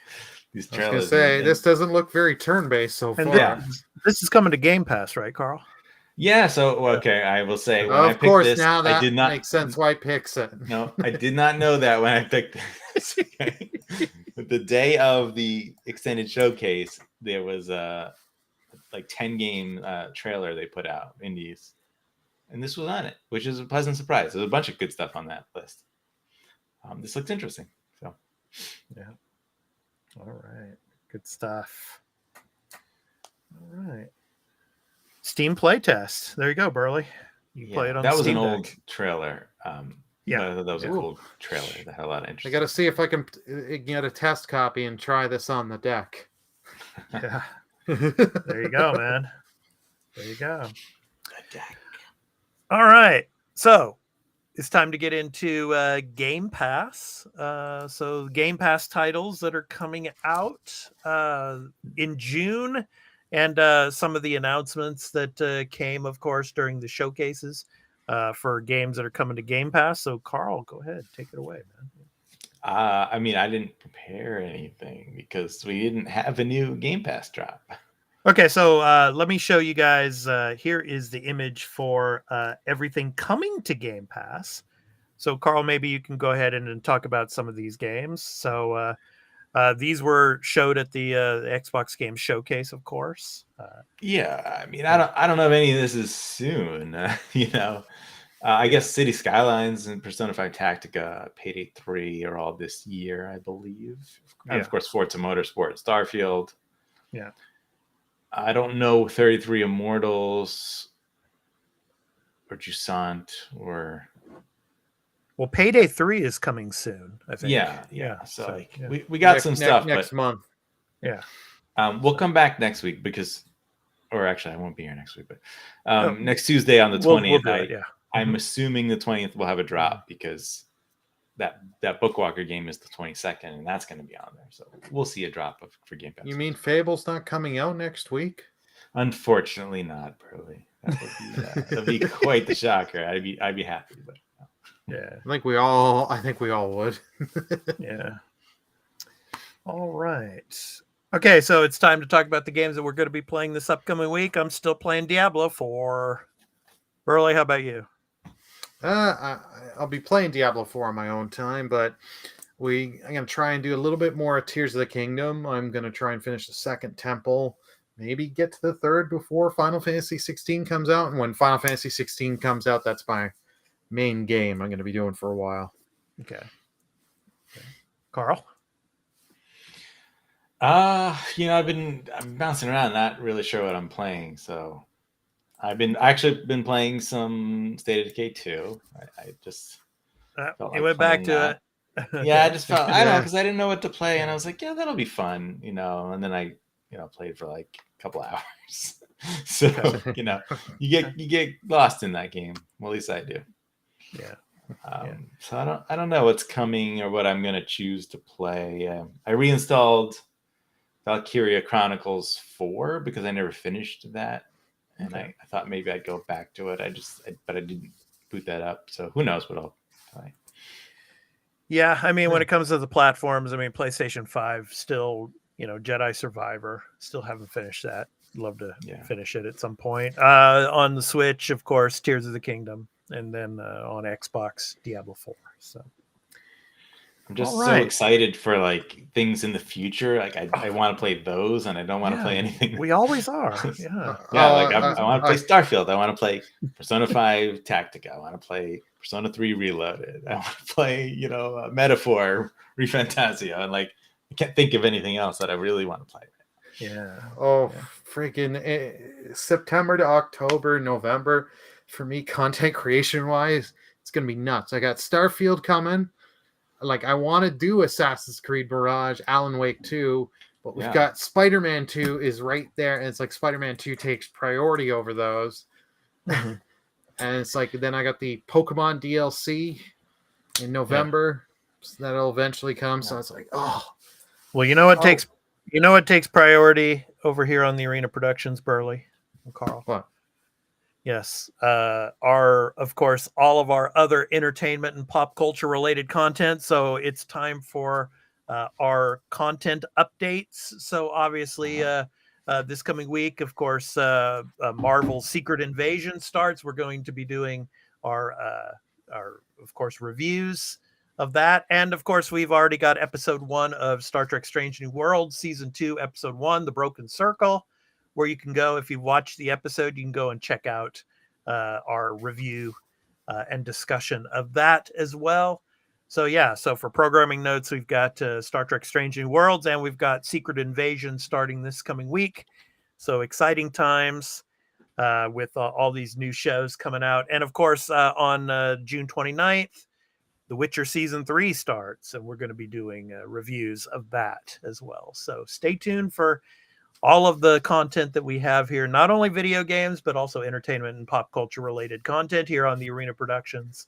trailers. I was going to say, this doesn't look very turn-based so far. And this is coming to Game Pass, right, Carl? Yeah, so, okay, I will say, when Of course, this, now that I did not, makes sense why it picks it. No, I did not know that when I picked this. The day of the extended showcase, there was a 10-game trailer they put out, indies. And this was on it, which is a pleasant surprise. There's a bunch of good stuff on that list. This looks interesting. So, yeah. All right. Good stuff. All right. Steam playtest. There you go, Burley. You play it on that was Steam an Deck. old trailer. Yeah. I thought that was a cool trailer that had a lot of I interest. got to see if I can get a test copy and try this on the deck. Yeah. There you go, man. There you go. All right. So it's time to get into Game Pass. So Game Pass titles that are coming out in June, and some of the announcements that came, of course, during the showcases for games that are coming to Game Pass. So Carl, go ahead. Take it away, man. I didn't prepare anything because we didn't have a new Game Pass drop. Okay, so let me show you guys. Here is the image for everything coming to Game Pass. So, Carl, maybe you can go ahead and talk about some of these games. So, these were showed at the Xbox Game Showcase, of course. Yeah, I don't know if any of this is soon. I guess City Skylines and Persona 5 Tactica, Payday 3 are all this year, I believe. And of course, Forza Motorsport, Starfield. Yeah. I don't know 33 Immortals or Jusant or... Well, Payday 3 is coming soon, I think. Yeah. So we got some stuff. Next month. Yeah. We'll come back next week or actually I won't be here next week, but next Tuesday on the 20th, I'm assuming the 20th will have a drop because that Bookwalker game is the 22nd and that's going to be on there. So we'll see a drop for Game Pass. You mean Fable's not coming out next week? Unfortunately not, Burley. That'd be quite the shocker. I'd be happy, but yeah. I think we all would. Yeah. All right. Okay, so it's time to talk about the games that we're going to be playing this upcoming week. I'm still playing Diablo 4. Burley, how about you? I'll be playing Diablo 4 on my own time, but I'm going to try and do a little bit more Tears of the Kingdom. I'm going to try and finish the second temple, maybe get to the third before Final Fantasy 16 comes out. And when Final Fantasy 16 comes out, that's my main game I'm going to be doing for a while. Okay. Carl? I've been bouncing around, not really sure what I'm playing. So I've actually been playing some State of Decay 2. I just you went back to it. Yeah, I just felt I don't know because I didn't know what to play, and I was like, yeah, that'll be fun, And then I played for like a couple hours. So you get lost in that game. Well, at least I do. Yeah. So I don't know what's coming or what I'm going to choose to play. I reinstalled Valkyria Chronicles 4 because I never finished that, and I thought maybe I'd go back to it. But I didn't boot that up, so who knows what I'll play. Yeah, I mean, when it comes to the platforms, I mean, PlayStation 5 still, Jedi Survivor, still haven't finished that. Love to finish it at some point. On the Switch, of course, Tears of the Kingdom, and then on Xbox, Diablo 4. So I'm just so excited for like things in the future. Like I want to play those, and I don't want to play anything. We always are. Yeah. I want to play Starfield. I want to play Persona 5 Tactica. I want to play Persona 3 Reloaded. I want to play, Metaphor ReFantasia. And like I can't think of anything else that I really want to play. Yeah. Freaking September to October, November for me, content creation wise, it's gonna be nuts. I got Starfield coming. Like I want to do Assassin's Creed Mirage, Alan Wake 2, but we've got Spider-Man 2 is right there, and it's like Spider-Man 2 takes priority over those. And it's like then I got the Pokemon DLC in November, so that'll eventually come. So it's like, well, what takes priority over here on the Arena Productions, Burley and Carl. What? Yes. Of course, all of our other entertainment and pop culture related content. So it's time for our content updates. So obviously, this coming week, of course, Marvel's Secret Invasion starts. We're going to be doing our of course, reviews of that. And of course, we've already got episode 1 of Star Trek Strange New Worlds, season 2, episode 1, The Broken Circle, where you can go, if you watch the episode, you can go and check out our review and discussion of that as well. So for programming notes, we've got Star Trek Strange New Worlds, and we've got Secret Invasion starting this coming week. So exciting times with all these new shows coming out. And of course, on June 29th, The Witcher Season 3 starts, and we're going to be doing reviews of that as well. So stay tuned for all of the content that we have here, not only video games, but also entertainment and pop culture related content here on the Arena Productions.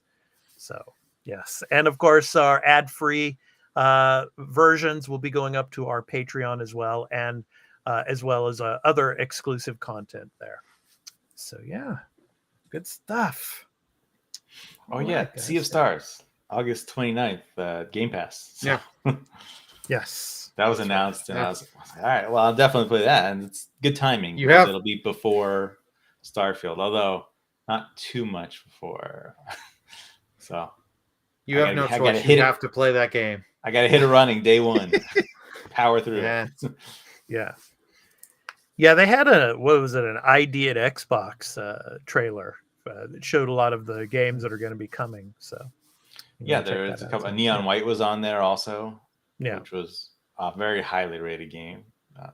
So, yes. And of course, our ad-free versions will be going up to our Patreon as well, and as well as other exclusive content there. So, yeah, good stuff. Oh, yeah. Sea of Stars, August 29th, Game Pass. So. Yeah. Yes. That was announced, and I was like, all right, well, I'll definitely play that. And it's good timing. It'll be before Starfield, although not too much before. So you have no choice. You have to play that game. I got to hit a running day one. Power through. Yeah. Yeah, they had an ID at Xbox trailer that showed a lot of the games that are going to be coming. So there's a couple. Neon White was on there also. Yeah, which was a very highly rated game.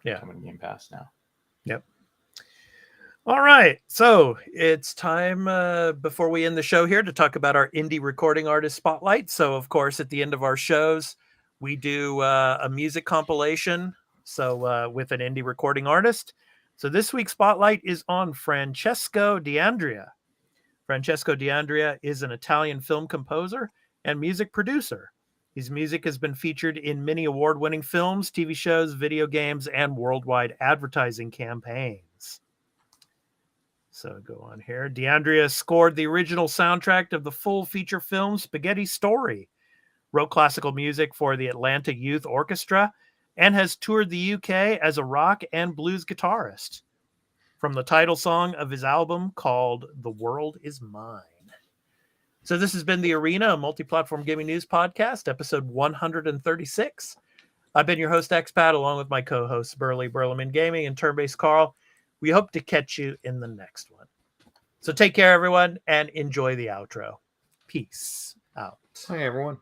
Coming to Game Pass now. Yep. All right, so it's time before we end the show here to talk about our indie recording artist spotlight. So, of course, at the end of our shows, we do a music compilation. So, with an indie recording artist. So this week's spotlight is on Francesco D'Andrea. Francesco D'Andrea is an Italian film composer and music producer. His music has been featured in many award-winning films, TV shows, video games, and worldwide advertising campaigns. So go on here. D'Andrea scored the original soundtrack of the full feature film Spaghetti Story, wrote classical music for the Atlanta Youth Orchestra, and has toured the UK as a rock and blues guitarist. From the title song of his album called The World Is Mine. So this has been the Arena, a multi-platform gaming news podcast, episode 136. I've been your host, Expat, along with my co-hosts, Burley, Burleman Gaming, and Turn-Based Carl. We hope to catch you in the next one. So take care, everyone, and enjoy the outro. Peace out. Hi, everyone.